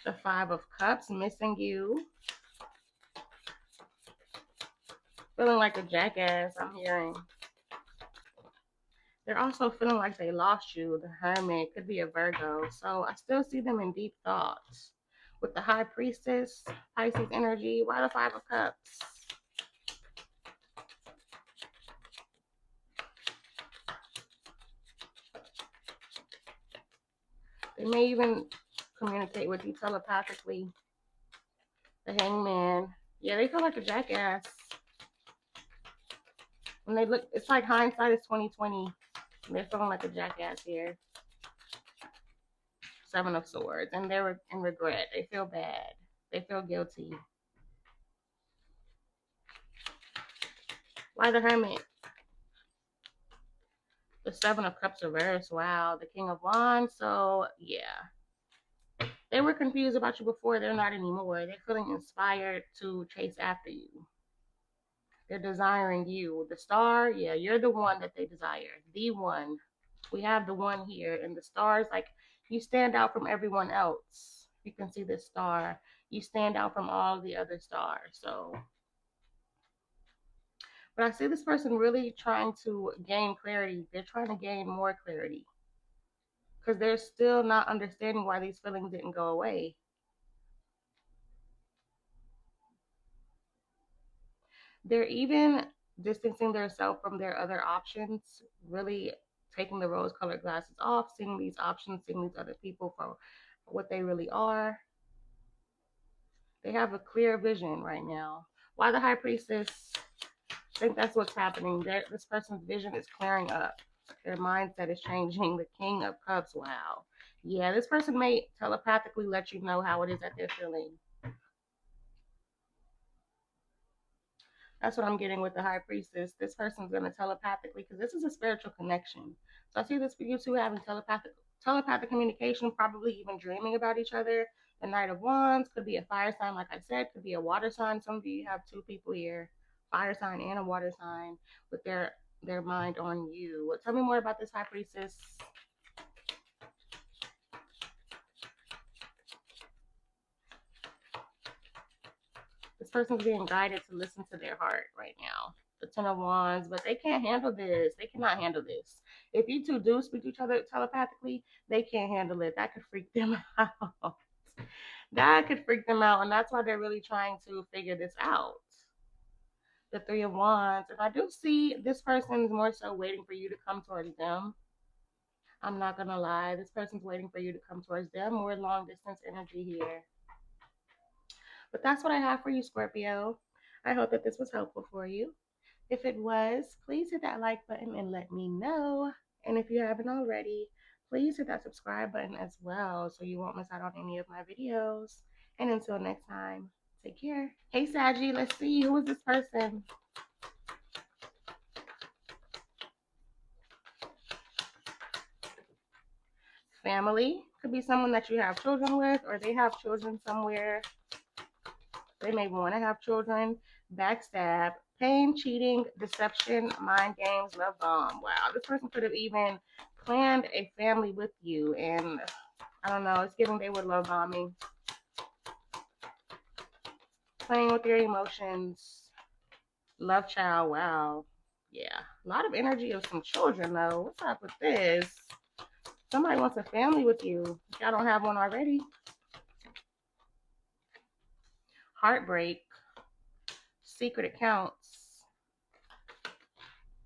The Five of Cups, missing you. Feeling like a jackass, I'm hearing. They're also feeling like they lost you. The Hermit could be a Virgo. So I still see them in deep thoughts. With the High Priestess, Pisces energy. Why the Five of Cups? They may even communicate with you telepathically. The Hangman. Yeah, they feel like a jackass. When they look, it's like hindsight is 2020. They're feeling like a jackass here. Seven of Swords. And they're in regret. They feel bad. They feel guilty. Why the Hermit? The Seven of Cups reversed. Wow. The King of Wands. So, yeah. They were confused about you before. They're not anymore. They're feeling inspired to chase after you. They're desiring you. The star, yeah, you're the one that they desire. The one. We have the one here. And the stars, like, you stand out from everyone else. You can see the star. You stand out from all the other stars. So, but I see this person really trying to gain clarity. They're trying to gain more clarity because they're still not understanding why these feelings didn't go away. They're even distancing themselves from their other options, really taking the rose colored glasses off, seeing these options, seeing these other people for what they really are. They have a clear vision right now. Why the High Priestess? I think that's what's happening. This person's vision is clearing up. Their mindset is changing. The King of Cups. Wow. Yeah, this person may telepathically let you know how it is that they're feeling. That's what I'm getting with the High Priestess. This person's going to telepathically, because this is a spiritual connection. So I see this for you two having telepathic communication, probably even dreaming about each other. The Knight of Wands could be a fire sign, like I said, could be a water sign. Some of you have two people here, fire sign and a water sign, with their mind on you. Tell me more about this High Priestess. This person's being guided to listen to their heart right now. The Ten of Wands, but they can't handle this. They cannot handle this. If you two do speak to each other telepathically, they can't handle it. That could freak them out. That could freak them out, and that's why they're really trying to figure this out. The Three of Wands, and I do see this person's more so waiting for you to come towards them. I'm not gonna lie, this person's waiting for you to come towards them. More long distance energy here. But that's what I have for you, Scorpio. I hope that this was helpful for you. If it was, please hit that like button and let me know. And if you haven't already, please hit that subscribe button as well so you won't miss out on any of my videos. And until next time, take care. Hey, Saggy, let's see. Who is this person? Family. Could be someone that you have children with, or they have children somewhere. They may want to have children. Backstab, pain, cheating, deception, mind games, love bomb. Wow, this person could have even planned a family with you, and I don't know, it's giving they would love bombing. Playing with your emotions, love child. Wow, yeah, a lot of energy of some children though. What's up with this? Somebody wants a family with you. Y'all don't have one already. Heartbreak, secret accounts.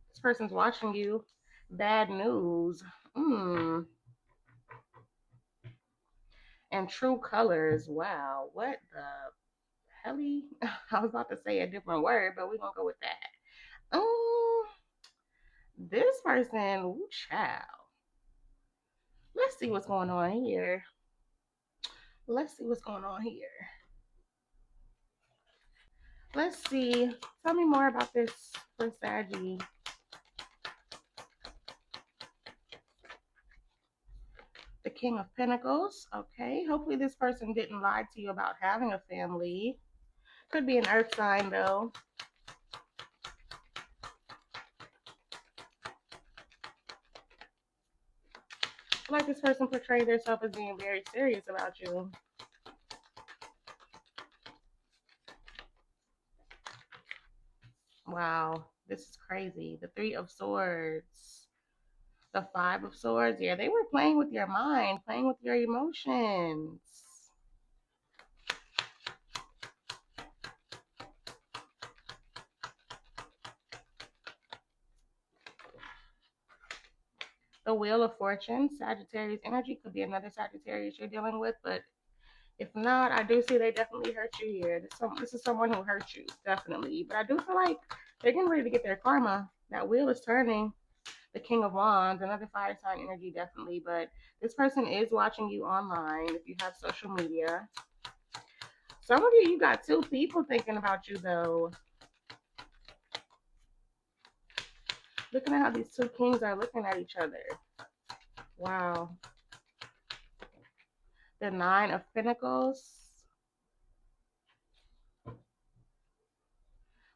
This person's watching you. Bad news. And true colors. Wow. What the helly? I was about to say a different word, but we're going to go with that. This person, ooh, child. Let's see what's going on here. Let's see what's going on here. Let's see. Tell me more about this for Saggy. The King of Pentacles. Okay. Hopefully this person didn't lie to you about having a family. Could be an earth sign though. I like this person portrayed themselves as being very serious about you. Wow, this is crazy. The Three of Swords. The Five of Swords. Yeah, they were playing with your mind, playing with your emotions. The Wheel of Fortune. Sagittarius energy. Could be another Sagittarius you're dealing with, but if not, I do see they definitely hurt you here. This is someone who hurt you, definitely. But I do feel like they're getting ready to get their karma. That wheel is turning. The King of Wands, another fire sign energy, definitely. But this person is watching you online if you have social media. Some of you got two people thinking about you, though. Looking at how these two kings are looking at each other. Wow. The Nine of Pentacles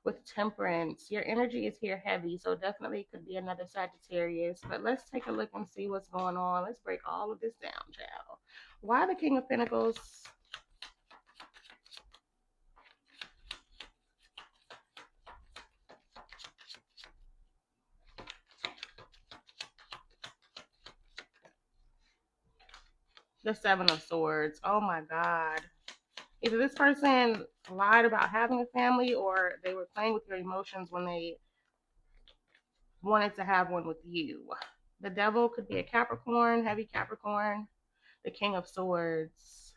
with Temperance. Your energy is here heavy, so definitely could be another Sagittarius. But let's take a look and see what's going on. Let's break all of this down, child. Why the King of Pentacles? The Seven of Swords. Oh my God. Either this person lied about having a family or they were playing with your emotions when they wanted to have one with you. The Devil could be a Capricorn, heavy Capricorn. The King of Swords.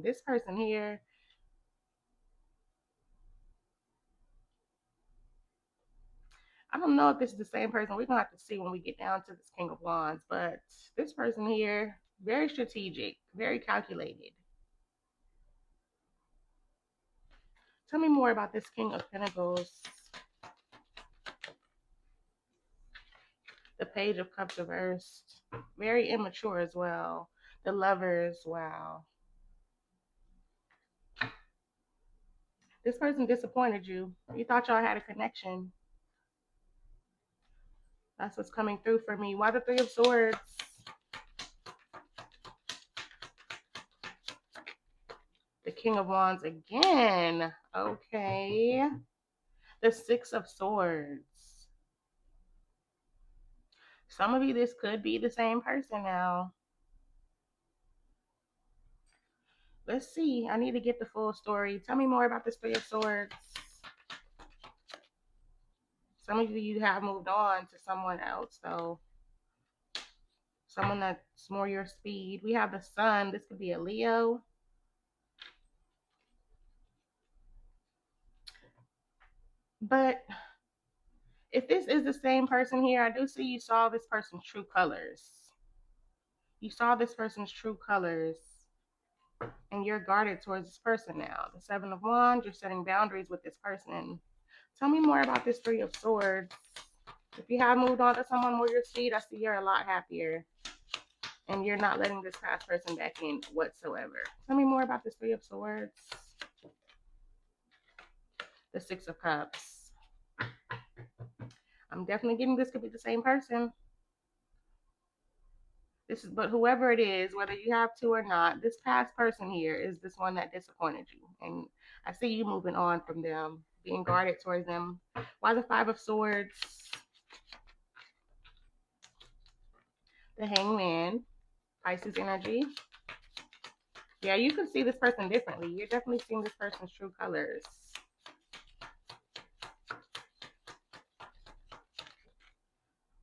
This person here, I don't know if this is the same person. We're going to have to see when we get down to this King of Wands. But this person here, very strategic, very calculated. Tell me more about this King of Pentacles. The Page of Cups reversed. Very immature as well. The Lovers, wow. This person disappointed you. You thought y'all had a connection. That's what's coming through for me. Why the Three of Swords? The King of Wands again. Okay. The Six of Swords. Some of you, this could be the same person now. Let's see. I need to get the full story. Tell me more about this Three of Swords. Some of you have moved on to someone else, though. Someone that's more your speed. We have the Sun. This could be a Leo. But if this is the same person here, I do see you saw this person's true colors. You saw this person's true colors. And you're guarded towards this person now. The Seven of Wands, you're setting boundaries with this person. Tell me more about this Three of Swords. If you have moved on to someone more your speed, I see you're a lot happier. And you're not letting this past person back in whatsoever. Tell me more about this Three of Swords. The Six of Cups. I'm definitely getting this could be the same person. But whoever it is, whether you have to or not, this past person here is this one that disappointed you. And I see you moving on from them, being guarded towards them. Why the Five of Swords? The Hangman, Pisces energy. Yeah, you can see this person differently. You're definitely seeing this person's true colors.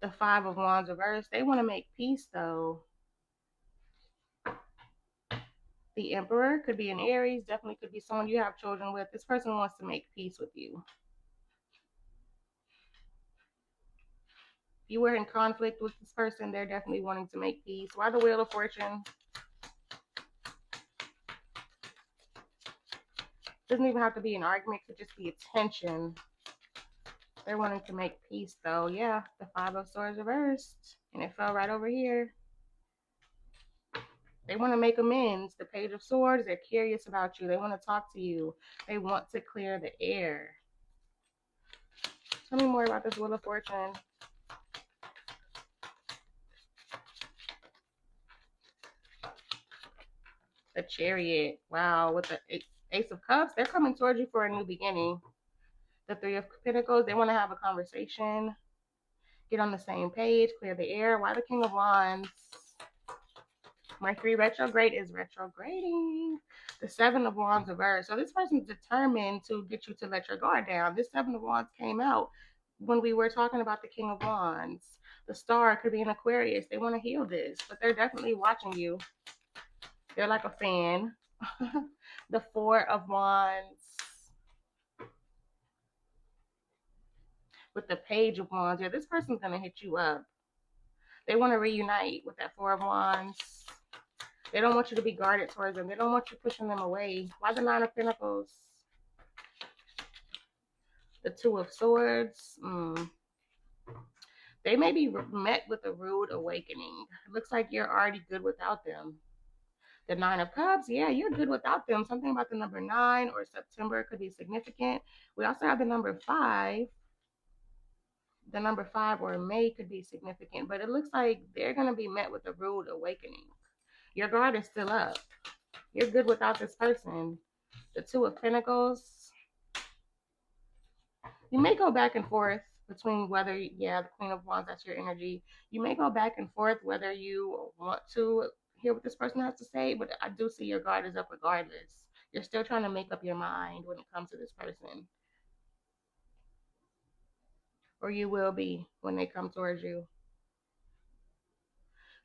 The Five of Wands reversed. They want to make peace, though. The Emperor could be an Aries. Definitely could be someone you have children with. This person wants to make peace with you. If you were in conflict with this person, they're definitely wanting to make peace. Why the Wheel of Fortune? Doesn't even have to be an argument. It could just be a tension. They're wanting to make peace, though. Yeah, the Five of Swords reversed. And it fell right over here. They want to make amends. The Page of Swords, they're curious about you. They want to talk to you. They want to clear the air. Tell me more about this Wheel of Fortune. The Chariot. Wow, with the Ace of Cups, they're coming towards you for a new beginning. The Three of Pentacles, they want to have a conversation. Get on the same page, clear the air. Why the King of Wands? Mercury retrograde is retrograding. The Seven of Wands reversed. So this person's determined to get you to let your guard down. This Seven of Wands came out when we were talking about the King of Wands. The Star could be an Aquarius. They want to heal this, but they're definitely watching you. They're like a fan. The Four of Wands with the Page of Wands. Yeah, this person's going to hit you up. They want to reunite with that Four of Wands. They don't want you to be guarded towards them. They don't want you pushing them away. Why the Nine of Pentacles? The Two of Swords. They may be met with a rude awakening. It looks like you're already good without them. The Nine of Cups, yeah, you're good without them. Something about the number 9 or September could be significant. We also have the number 5. The number 5 or May could be significant, but it looks like they're going to be met with a rude awakening. Your guard is still up. You're good without this person. The Two of Pentacles, you may go back and forth between whether, yeah, the Queen of Wands, that's your energy. You may go back and forth whether you want to hear what this person has to say, but I do see your guard is up regardless. You're still trying to make up your mind when it comes to this person, or you will be when they come towards you.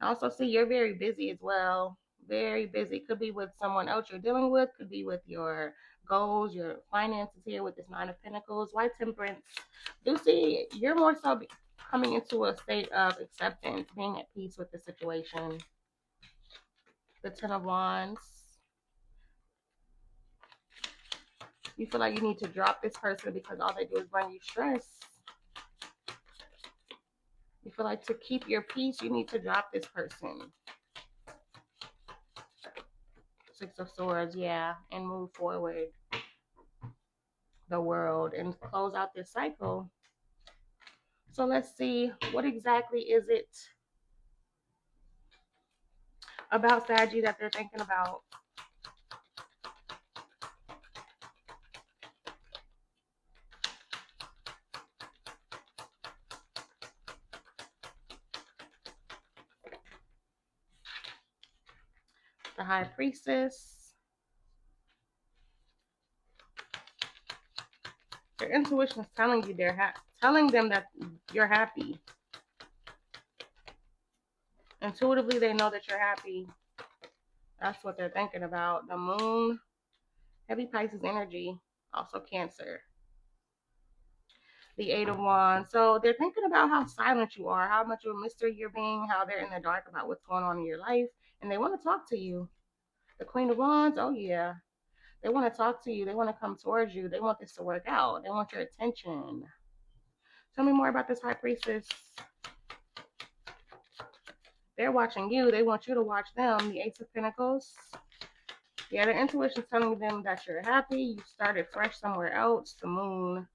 I also see you're very busy as well. Very busy. Could be with someone else you're dealing with, could be with your goals, your finances here with this Nine of Pentacles. White Temperance. Do see you're more so coming into a state of acceptance, being at peace with the situation. The Ten of Wands. You feel like you need to drop this person because all they do is bring you stress. You feel like to keep your peace, you need to drop this person. Six of Swords, yeah, and move forward the world and close out this cycle. So let's see, what exactly is it about Saggy that they're thinking about? The High Priestess. Their intuition is telling you telling them that you're happy. Intuitively, they know that you're happy. That's what they're thinking about. The Moon, heavy Pisces energy, also Cancer. The Eight of Wands. So they're thinking about how silent you are, how much of a mystery you're being, how they're in the dark about what's going on in your life, and they want to talk to you. The Queen of Wands, oh yeah. They want to talk to you. They want to come towards you. They want this to work out. They want your attention. Tell me more about this High Priestess. They're watching you. They want you to watch them. The Ace of Pentacles. Yeah, their intuition is telling them that you're happy. You started fresh somewhere else. The Moon.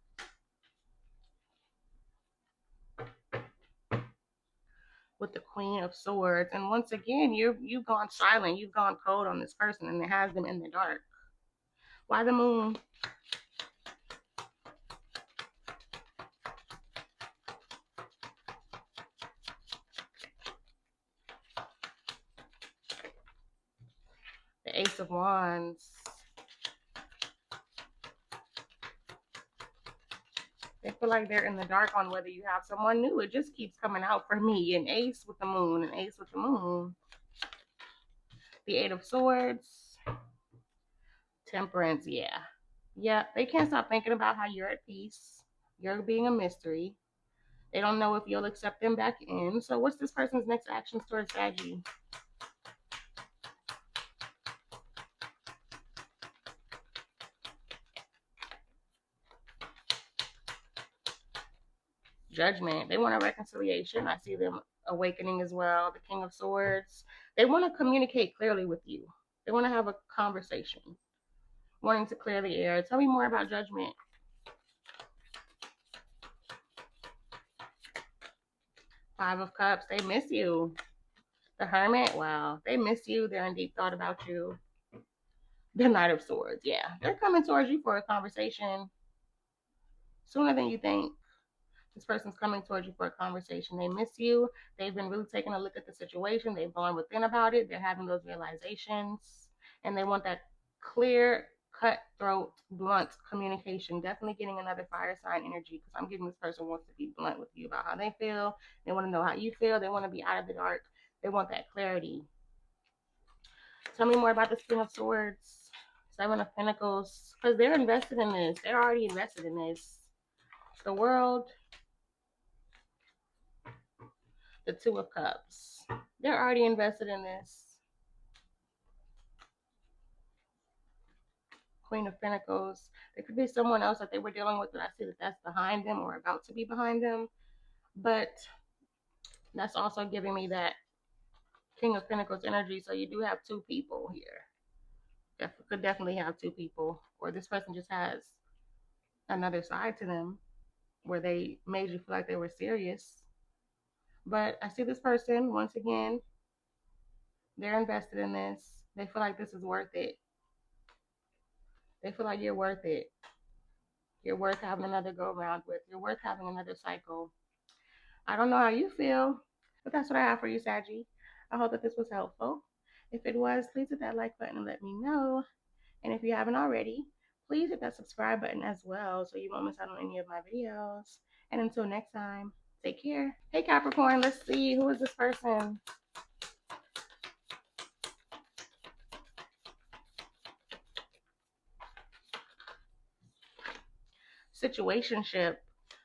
With the Queen of Swords. And once again, you've gone silent. You've gone cold on this person, and it has them in the dark. Why the Moon? The Ace of Wands. They feel like they're in the dark on whether you have someone new. It just keeps coming out for me. An Ace with the Moon, an Ace with the Moon. The Eight of Swords. Temperance, yeah. Yeah, they can't stop thinking about how you're at peace. You're being a mystery. They don't know if you'll accept them back in. So what's this person's next actions towards Saggy? Judgment. They want a reconciliation. I see them awakening as well. The King of Swords. They want to communicate clearly with you. They want to have a conversation. Wanting to clear the air. Tell me more about Judgment. Five of Cups. They miss you. The Hermit. Wow. They miss you. They're in deep thought about you. The Knight of Swords. Yeah. They're coming towards you for a conversation sooner than you think. This person's coming towards you for a conversation. They miss you. They've been really taking a look at the situation. They've gone within about it. They're having those realizations. And they want that clear, cutthroat, blunt communication. Definitely getting another fire sign energy, because I'm getting this person wants to be blunt with you about how they feel. They want to know how you feel. They want to be out of the dark. They want that clarity. Tell me more about this King of Swords. Seven of Pentacles. Because they're invested in this. They're already invested in this. The World. The Two of Cups. They're already invested in this. Queen of Pentacles. There could be someone else that they were dealing with that I see that that's behind them or about to be behind them. But That's also giving me that King of Pentacles energy. So you do have two people here. Could definitely have two people. Or this person just has another side to them where they made you feel like they were serious. But I see this person, once again, they're invested in this. They feel like this is worth it. They feel like you're worth it. You're worth having another go around with. You're worth having another cycle. I don't know how you feel, but that's what I have for you, Saggy. I hope that this was helpful. If it was, please hit that like button and let me know. And if you haven't already, please hit that subscribe button as well so you won't miss out on any of my videos. And until next time, take care. Hey Capricorn, let's see, who is this person? Situationship,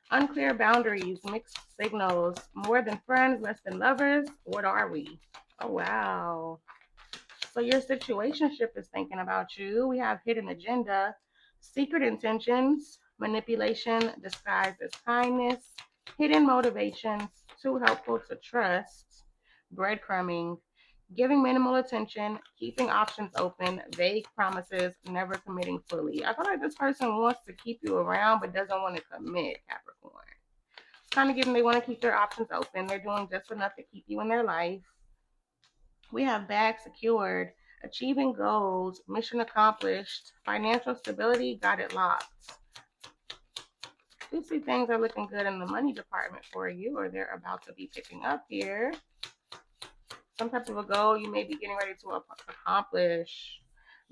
unclear boundaries, mixed signals, more than friends, less than lovers. What are we? Oh, wow. So your situationship is thinking about you. We have hidden agenda, secret intentions, manipulation disguised as kindness, hidden motivations, too helpful to trust, breadcrumbing, giving minimal attention, keeping options open, vague promises, never committing fully. I feel like this person wants to keep you around but doesn't want to commit, Capricorn. It's kind of giving they want to keep their options open. They're doing just enough to keep you in their life. We have bags secured, achieving goals, mission accomplished, financial stability, got it locked. You see things are looking good in the money department for you, or they're about to be picking up here. Some type of a goal you may be getting ready to accomplish.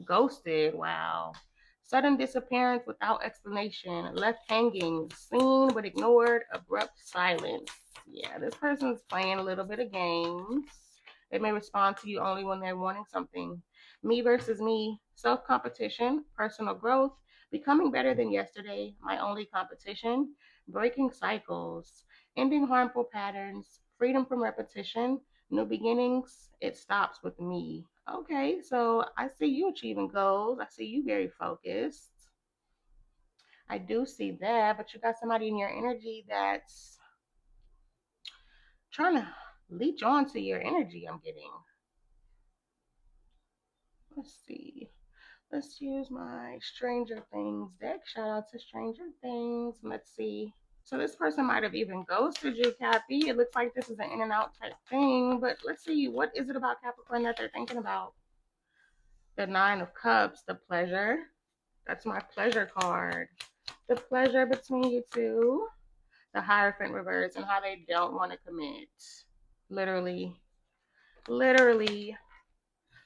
Ghosted, wow. Sudden disappearance without explanation, left hanging, seen but ignored, abrupt silence. Yeah, this person's playing a little bit of games. They may respond to you only when they're wanting something. Me versus me, self-competition, personal growth, becoming better than yesterday, my only competition, breaking cycles, ending harmful patterns, freedom from repetition, new beginnings, it stops with me. Okay, so I see you achieving goals. I see you very focused. I do see that, but you got somebody in your energy that's trying to leech on to your energy, I'm getting. Let's see. Let's use my Stranger Things deck. Shout out to Stranger Things. Let's see. So this person might have even ghosted you, Cappy. It looks like this is an in and out type thing, but let's see. What is it about Capricorn that they're thinking about? The Nine of Cups, the pleasure. That's my pleasure card. The pleasure between you two. The Hierophant reverse and how they don't want to commit. Literally. Literally.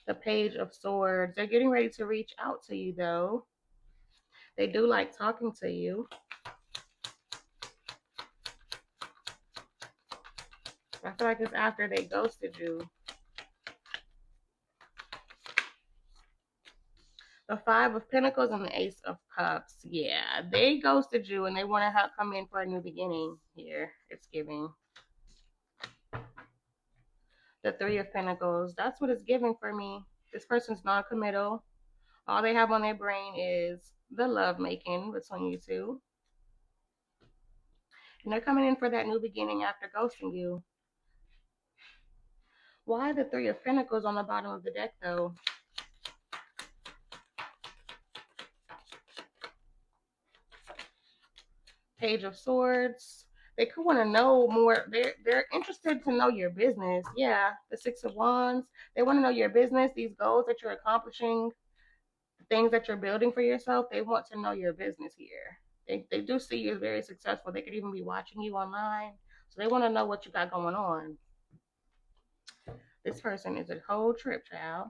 The Page of Swords. They're getting ready to reach out to you, though. They do like talking to you. I feel like it's after they ghosted you. The Five of Pentacles and the Ace of Cups. Yeah, they ghosted you and they want to come in for a new beginning here. It's giving. The Three of Pentacles. That's what it's giving for me. This person's non-committal. All they have on their brain is the love making between you two. And they're coming in for that new beginning after ghosting you. Why the Three of Pentacles on the bottom of the deck, though? Page of Swords. They could want to know more. They're interested to know your business. Yeah, the Six of Wands. They want to know your business, these goals that you're accomplishing, things that you're building for yourself. They want to know your business here. They do see you as very successful. They could even be watching you online. So they want to know what you got going on. This person is a whole trip, child.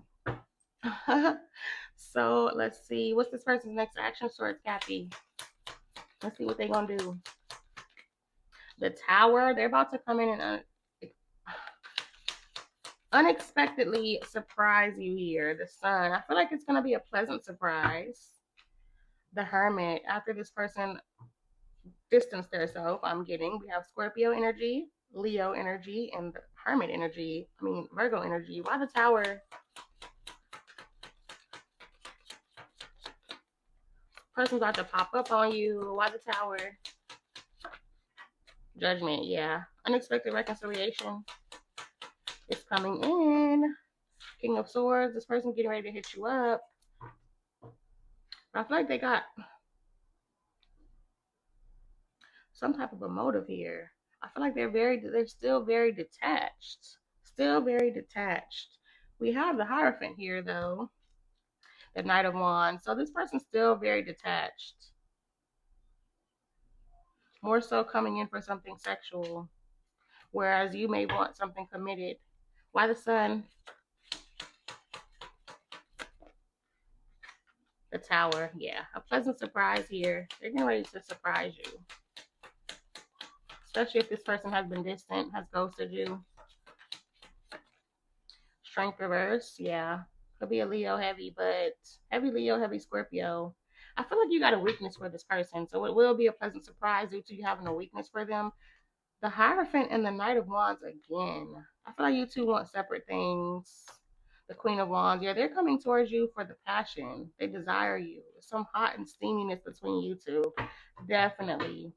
So let's see. What's this person's next action towards Cappy? Let's see what they're going to do. The Tower. They're about to come in and unexpectedly surprise you here. The Sun. I feel like it's going to be a pleasant surprise. The Hermit. After this person distanced themselves, I'm getting. We have Scorpio energy, Leo energy, and the Hermit energy. I mean, Virgo energy. Why the Tower? Person's about to pop up on you. Why the Tower? Judgment, yeah. Unexpected reconciliation is coming in. King of Swords, this person's getting ready to hit you up. I feel like they got some type of a motive here. I feel like they're still very detached. Still very detached. We have the Hierophant here though, the Knight of Wands. So this person's still very detached. More so coming in for something sexual, whereas you may want something committed. Why the Sun? The Tower, yeah. A pleasant surprise here. They're getting ready to surprise you. Especially if this person has been distant, has ghosted you. Strength reverse, yeah. Could be a Leo heavy, but heavy Leo, heavy Scorpio. I feel like you got a weakness for this person, so it will be a pleasant surprise due to you having a weakness for them. The Hierophant and the Knight of Wands again. I feel like you two want separate things. The Queen of Wands, yeah, they're coming towards you for the passion. They desire you. There's some hot and steaminess between you two. Definitely.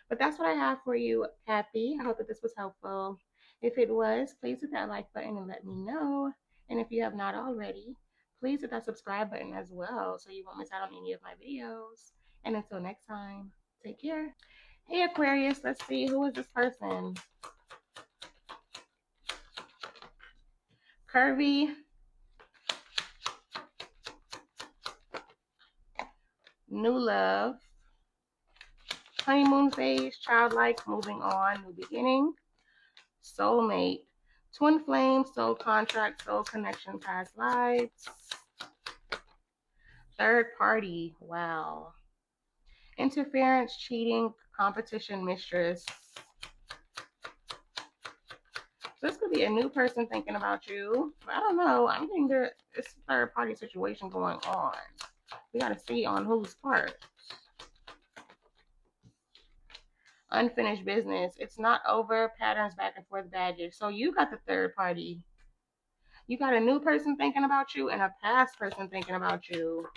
But that's what I have for you, Kathy. I hope that this was helpful. If it was, please hit that like button and let me know. And if you have not already, please hit that subscribe button as well so you won't miss out on any of my videos. And until next time, take care. Hey Aquarius, let's see, who is this person? Curvy, new love, honeymoon phase, childlike, moving on, new beginning, soulmate, twin flame, soul contract, soul connection, past lives, third party, wow, interference, cheating, competition, mistress. So this could be a new person thinking about you. But I don't know. I'm thinking there's a third party situation going on. We got to see on whose part. Unfinished business. It's not over. Patterns back and forth baggage. So you got the third party. You got a new person thinking about you and a past person thinking about you.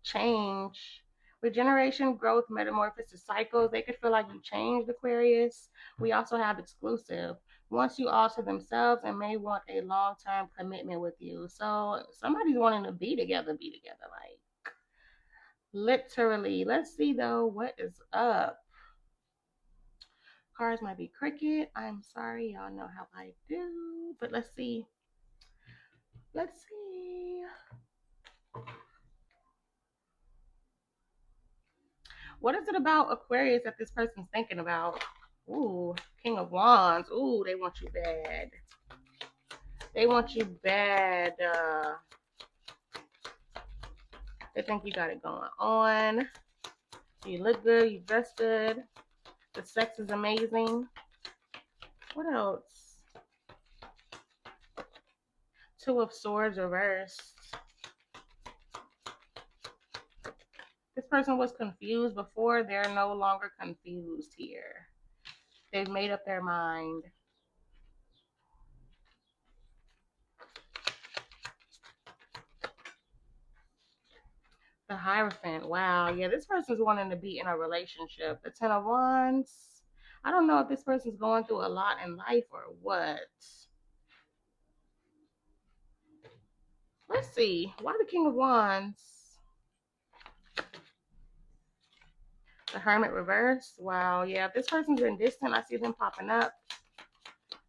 Change. Regeneration, growth, metamorphosis, cycles. They could feel like you changed, Aquarius. We also have exclusive. Wants you all to themselves and may want a long-term commitment with you. So somebody's wanting to be together, like literally. Let's see though, what is up? Cards might be cricket. I'm sorry, y'all know how I do. But let's see. Let's see. What is it about Aquarius that this person's thinking about? Ooh, King of Wands. Ooh, they want you bad. They want you bad. They think you got it going on. You look good. You dress good. The sex is amazing. What else? Two of Swords reversed. This person was confused before. They're no longer confused here. They've made up their mind. The Hierophant. Wow. Yeah, this person's wanting to be in a relationship. The Ten of Wands. I don't know if this person's going through a lot in life or what. Let's see. Why the King of Wands? The Hermit reverse. Wow. Yeah, if this person's been distant, I see them popping up.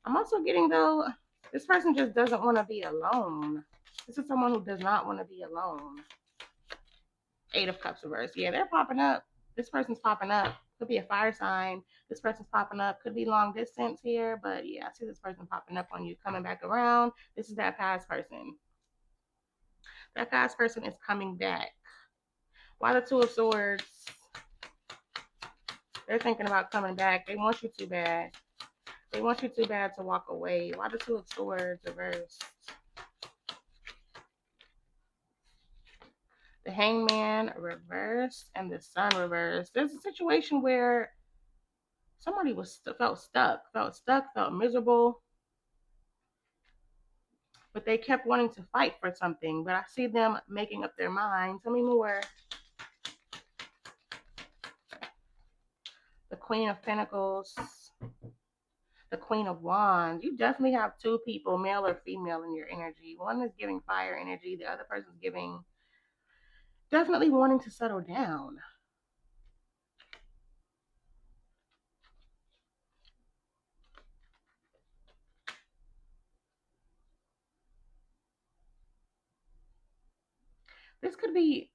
I'm also getting, though, this person just doesn't want to be alone. This is someone who does not want to be alone. Eight of Cups reverse. Yeah, they're popping up. This person's popping up. Could be a fire sign. This person's popping up. Could be long distance here. But yeah, I see this person popping up on you, coming back around. This is that past person. That past person is coming back. Why the Two of Swords? They're thinking about coming back. They want you too bad. They want you too bad to walk away. Why the Two of Swords reversed? The Hangman reversed and the Sun reversed. There's a situation where somebody felt stuck, felt miserable, but they kept wanting to fight for something. But I see them making up their mind. Tell me more. the Queen of Pentacles, the Queen of Wands. You definitely have two people, male or female, in your energy. One is giving fire energy. The other person's giving definitely wanting to settle down. This could be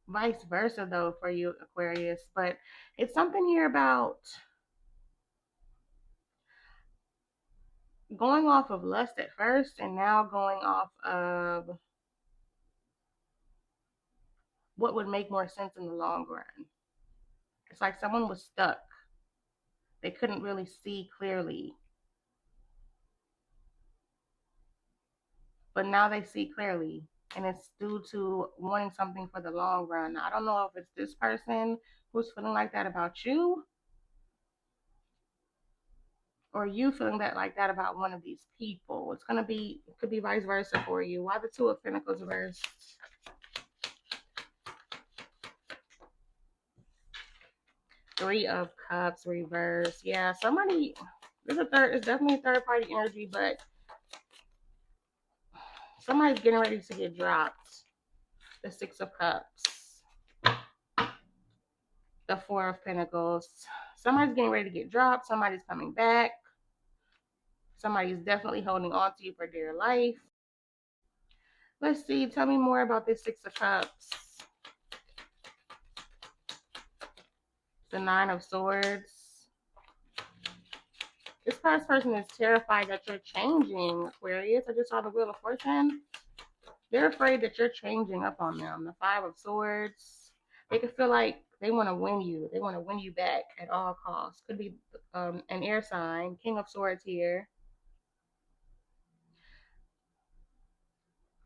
vice versa, though, for you, Aquarius. But it's something here about going off of lust at first and now going off of what would make more sense in the long run. It's like someone was stuck. They couldn't really see clearly. But now they see clearly. And it's due to wanting something for the long run. I don't know if it's this person who's feeling like that about you, or you feeling that like that about one of these people. It's gonna be, it could be vice versa for you. Why the Two of Pentacles reversed? Three of Cups reversed. Yeah, somebody, it's definitely a third party energy, but somebody's getting ready to get dropped. The Six of Cups, the Four of Pentacles. Somebody's getting ready to get dropped. Somebody's coming back. Somebody's definitely holding on to you for dear life. Let's see. Tell me more about this Six of Cups. The Nine of Swords. This past person is terrified that you're changing, Aquarius. I just saw the Wheel of Fortune. They're afraid that you're changing up on them. The Five of Swords. They could feel like they want to win you. They want to win you back at all costs. Could be an air sign. King of Swords here.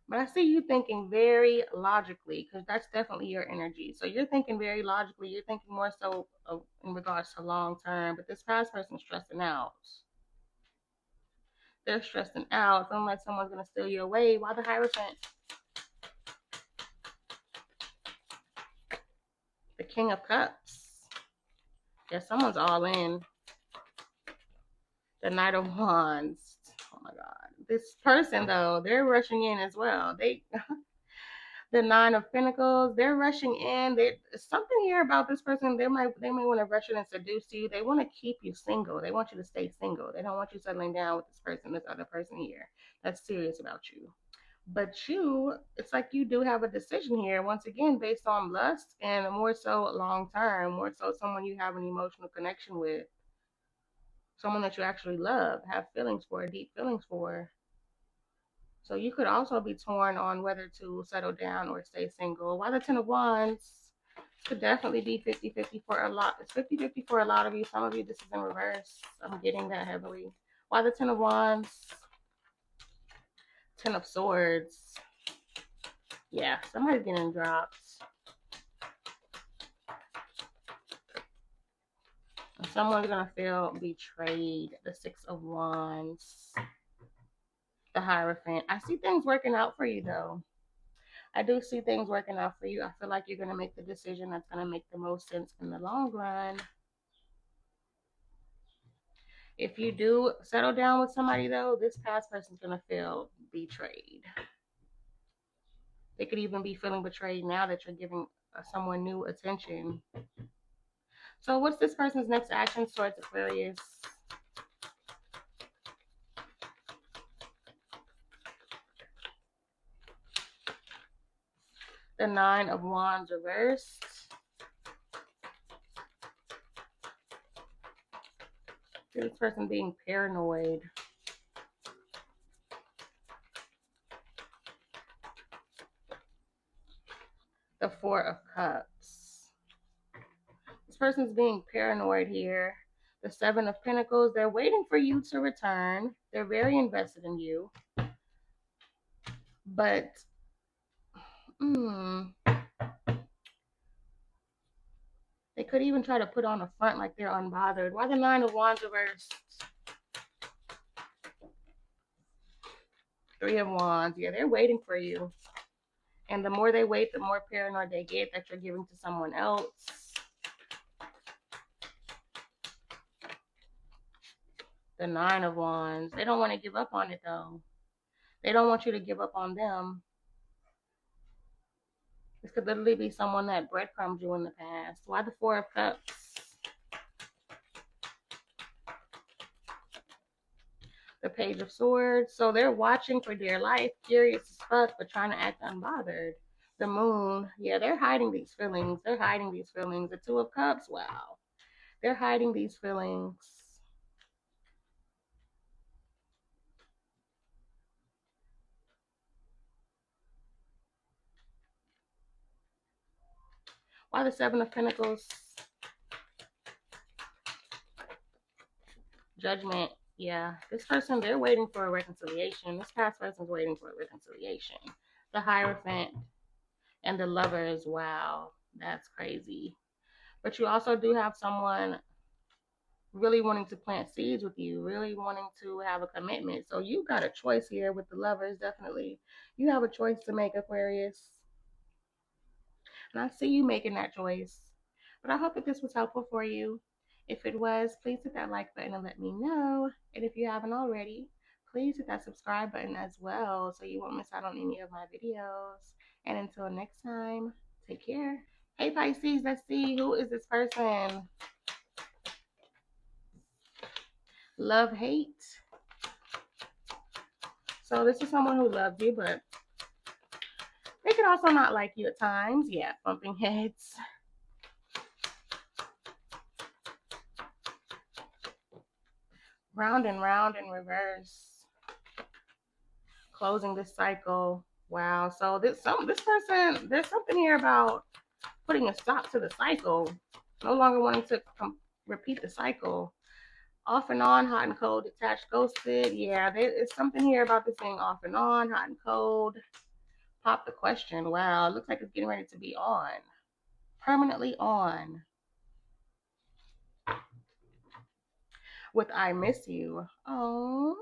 But I see you thinking very logically, because that's definitely your energy. So you're thinking very logically. You're thinking more so in regards to long term. But this past person's stressing out. They're stressing out, feeling like someone's going to steal you away. Why the Hierophant? The King of Cups. Yeah, someone's all in. The Knight of Wands. Oh my God. This person, though, they're rushing in as well. The Nine of Pentacles, they're rushing in. There's something here about this person. They may want to rush in and seduce you. They want to keep you single. They want you to stay single. They don't want you settling down with this person, this other person here that's serious about you. But you, it's like you do have a decision here, once again, based on lust and more so long term, more so someone you have an emotional connection with, someone that you actually love, have feelings for, deep feelings for. So you could also be torn on whether to settle down or stay single. Why the Ten of Wands? This could definitely be 50-50 for a lot. It's 50-50 for a lot of you. Some of you, this is in reverse. I'm getting that heavily. Why the Ten of Wands? Ten of Swords. Yeah, somebody's getting dropped. Someone's going to feel betrayed. The Six of Wands. The Hierophant. I see things working out for you, though. I do see things working out for you. I feel like you're going to make the decision that's going to make the most sense in the long run. If you do settle down with somebody, though, this past person's going to feel betrayed. They could even be feeling betrayed now that you're giving someone new attention. So what's this person's next action towards Aquarius? The Nine of Wands reversed. This person being paranoid. The Four of Cups. This person's being paranoid here. The Seven of Pentacles. They're waiting for you to return. They're very invested in you. But they could even try to put on a front like they're unbothered. Why the Nine of Wands reversed? Three of Wands. Yeah, they're waiting for you. And the more they wait, the more paranoid they get that you're giving to someone else. The Nine of Wands. They don't want to give up on it, though. They don't want you to give up on them. This could literally be someone that breadcrumbed you in the past. Why the Four of Cups? The Page of Swords. So they're watching for dear life, curious as fuck, but trying to act unbothered. The Moon. Yeah, they're hiding these feelings. They're hiding these feelings. The Two of Cups. Wow. They're hiding these feelings. Why the Seven of Pentacles? Judgment. Yeah, this person, they're waiting for a reconciliation. This past person's waiting for a reconciliation. The Hierophant and the Lovers. Wow, that's crazy. But you also do have someone really wanting to plant seeds with you, really wanting to have a commitment. So you got a choice here with the Lovers, definitely. You have a choice to make, Aquarius. And I see you making that choice. But I hope that this was helpful for you. If it was, please hit that like button and let me know. And if you haven't already, please hit that subscribe button as well so you won't miss out on any of my videos. And until next time, take care. Hey Pisces, let's see, who is this person? Love, hate. So this is someone who loves you, but they could also not like you at times. Yeah, bumping heads. Round and round in reverse. Closing this cycle. Wow. So this person, there's something here about putting a stop to the cycle. No longer wanting to repeat the cycle. Off and on, hot and cold, detached, ghosted. Yeah, there is something here about this being off and on, hot and cold. Pop the question. Wow, it looks like it's getting ready to be on. Permanently on. With I miss you. Oh.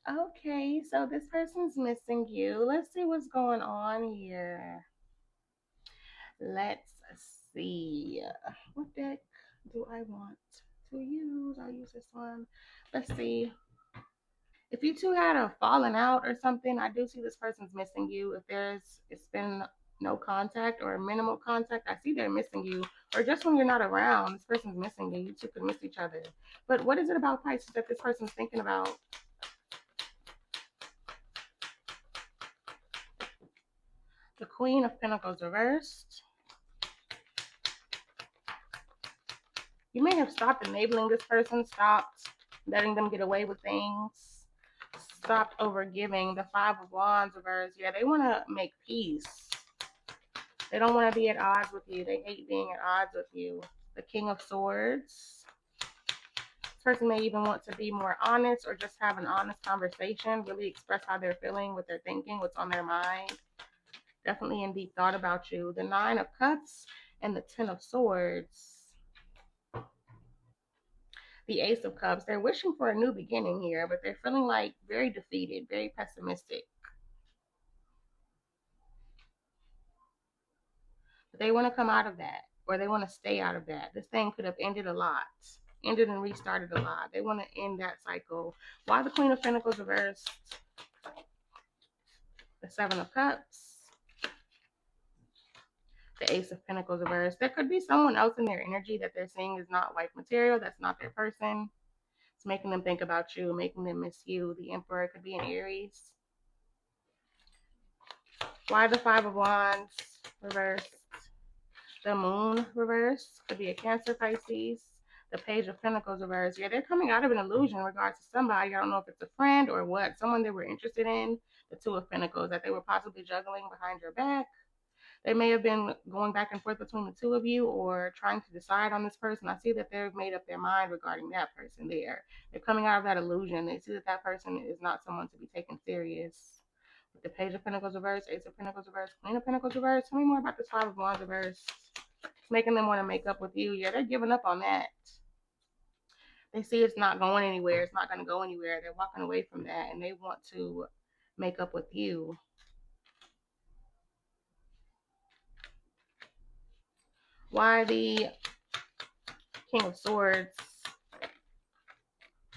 Okay, so this person's missing you. Let's see what's going on here. Let's see. What deck do I want to use? I'll use this one. Let's see. If you two had a falling out or something, I do see this person's missing you. If it's been no contact or minimal contact, I see they're missing you. Or just when you're not around, this person's missing you. You two could miss each other. But what is it about Pisces that this person's thinking about? The Queen of Pentacles reversed. You may have stopped enabling this person, stopped letting them get away with things, stopped overgiving. The Five of Wands reversed. Yeah, they want to make peace. They don't want to be at odds with you. They hate being at odds with you. The King of Swords. This person may even want to be more honest or just have an honest conversation, really express how they're feeling, what they're thinking, what's on their mind. Definitely in deep thought about you. The Nine of Cups and the Ten of Swords. The Ace of Cups. They're wishing for a new beginning here, but they're feeling like very defeated, very pessimistic. But they want to come out of that, or they want to stay out of that. This thing could have ended a lot, ended and restarted a lot. They want to end that cycle. Why the Queen of Pentacles reversed? The Seven of Cups. The Ace of Pentacles reversed. There could be someone else in their energy that they're seeing is not wife material. That's not their person. It's making them think about you, making them miss you. The Emperor could be an Aries. Why the Five of Wands reversed? The Moon reversed. Could be a Cancer, Pisces. The Page of Pentacles reversed. Yeah, they're coming out of an illusion in regards to somebody. I don't know if it's a friend or what. Someone they were interested in. The Two of Pentacles that they were possibly juggling behind your back. They may have been going back and forth between the two of you or trying to decide on this person. I see that they've made up their mind regarding that person there. They're coming out of that illusion. They see that that person is not someone to be taken serious. With the Page of Pentacles reversed, Ace of Pentacles reversed, Queen of Pentacles reversed. Tell me more about this Five of Wands reversed. It's making them want to make up with you. Yeah, they're giving up on that. They see it's not going anywhere. It's not going to go anywhere. They're walking away from that and they want to make up with you. Why the King of Swords?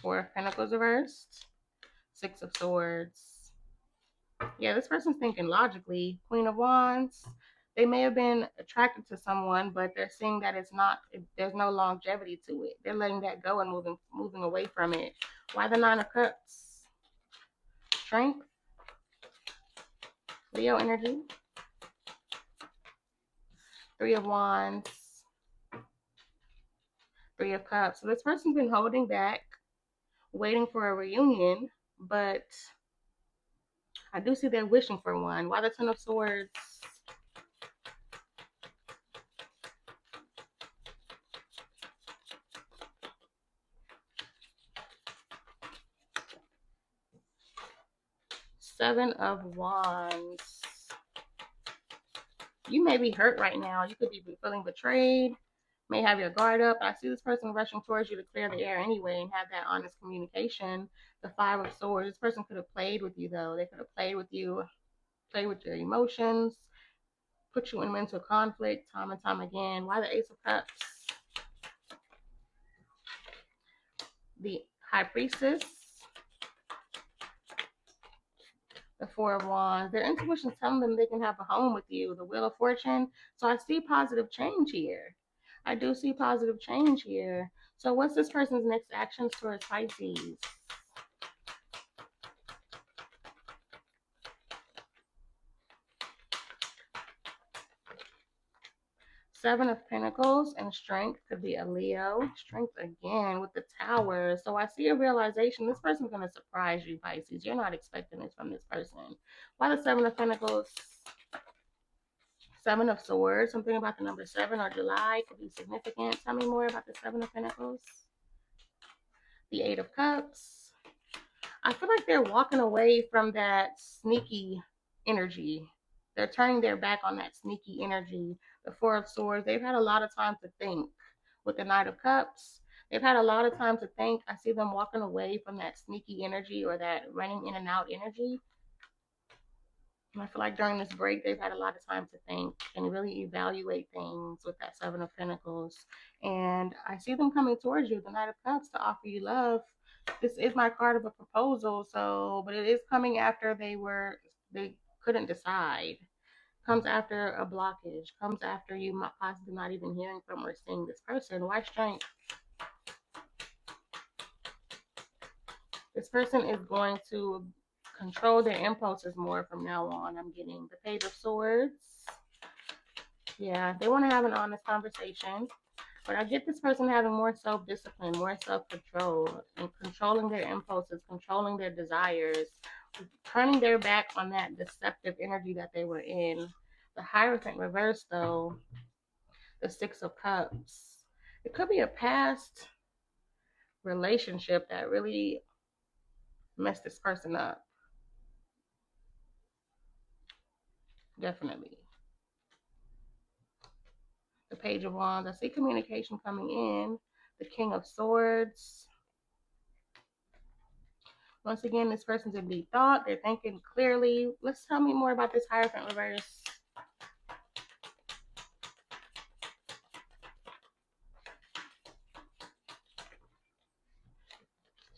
Four of Pentacles reversed. Six of Swords. Yeah, this person's thinking logically. Queen of Wands. They may have been attracted to someone, but they're seeing that there's no longevity to it. They're letting that go and moving away from it. Why the Nine of Cups? Strength. Leo energy. Three of Wands. Three of Cups. So this person's been holding back, waiting for a reunion, but I do see they're wishing for one. Why the Ten of Swords? Seven of Wands. You may be hurt right now. You could be feeling betrayed. May have your guard up. I see this person rushing towards you to clear the air anyway and have that honest communication. The Five of Swords. This person could have played with you, though. They could have played with you, played with your emotions, put you in mental conflict time and time again. Why the Ace of Cups? The High Priestess. The Four of Wands. Their intuition's telling them they can have a home with you. The Wheel of Fortune. So I see positive change here. I do see positive change here. So what's this person's next actions towards Pisces? Seven of Pentacles and Strength could be a Leo. Strength again with the Tower. So I see a realization. This person's going to surprise you, Pisces. You're not expecting this from this person. Why the Seven of Pentacles? Seven of Swords. Something about the number 7 or July could be significant. Tell me more about the Seven of Pentacles. The Eight of Cups. I feel like they're walking away from that sneaky energy. They're turning their back on that sneaky energy. The Four of Swords. They've had a lot of time to think. With the Knight of Cups, they've had a lot of time to think. I see them walking away from that sneaky energy or that running in and out energy. And I feel like during this break, they've had a lot of time to think and really evaluate things with that Seven of Pentacles. And I see them coming towards you, the Knight of Cups, to offer you love. This is my card of a proposal, but it is coming after they couldn't decide. Comes after a blockage. Comes after you possibly not even hearing from or seeing this person. Why Strength? This person is going to control their impulses more from now on. I'm getting the Page of Swords. Yeah, they want to have an honest conversation. But I get this person having more self-discipline, more self-control, and controlling their impulses, controlling their desires, turning their back on that deceptive energy that they were in. The Hierophant reverse, though, the Six of Cups. It could be a past relationship that really messed this person up. Definitely. The Page of Wands. I see communication coming in. The King of Swords. Once again, this person's in deep thought. They're thinking clearly. Let's tell me more about this Hierophant reverse.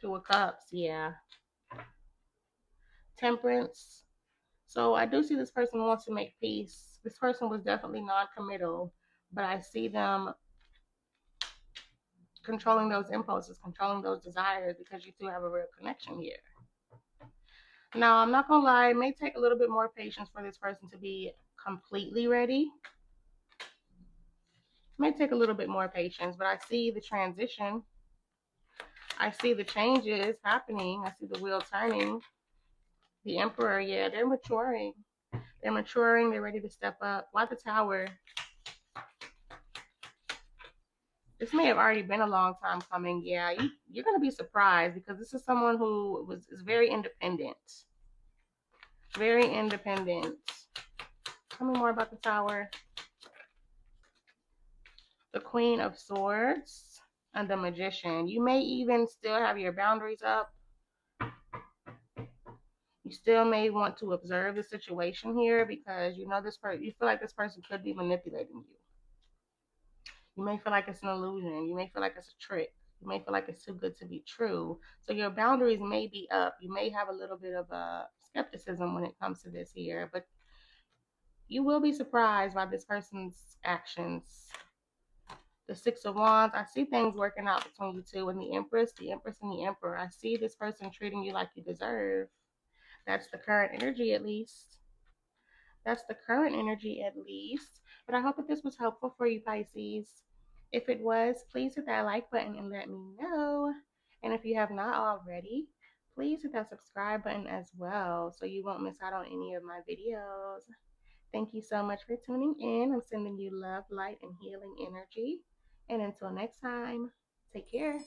Two of Cups. Yeah. Temperance. So I do see this person wants to make peace. This person was definitely non-committal, but I see them controlling those impulses, controlling those desires, because you two have a real connection here. Now, I'm not going to lie, it may take a little bit more patience for this person to be completely ready. It may take a little bit more patience, but I see the transition. I see the changes happening. I see the wheel turning. The Emperor, yeah, they're maturing. They're maturing. They're ready to step up. Why the Tower? This may have already been a long time coming. Yeah, you're going to be surprised because this is someone who is very independent. Very independent. Tell me more about the Tower. The Queen of Swords and the Magician. You may even still have your boundaries up. You still may want to observe the situation here because you know this person. You feel like this person could be manipulating you. You may feel like it's an illusion. You may feel like it's a trick. You may feel like it's too good to be true. So your boundaries may be up. You may have a little bit of skepticism when it comes to this here, but you will be surprised by this person's actions. The Six of Wands, I see things working out between you two, and the Empress and the Emperor. I see this person treating you like you deserve. That's the current energy, at least. That's the current energy, at least. But I hope that this was helpful for you, Pisces. If it was, please hit that like button and let me know. And if you have not already, please hit that subscribe button as well so you won't miss out on any of my videos. Thank you so much for tuning in. I'm sending you love, light, and healing energy. And until next time, take care.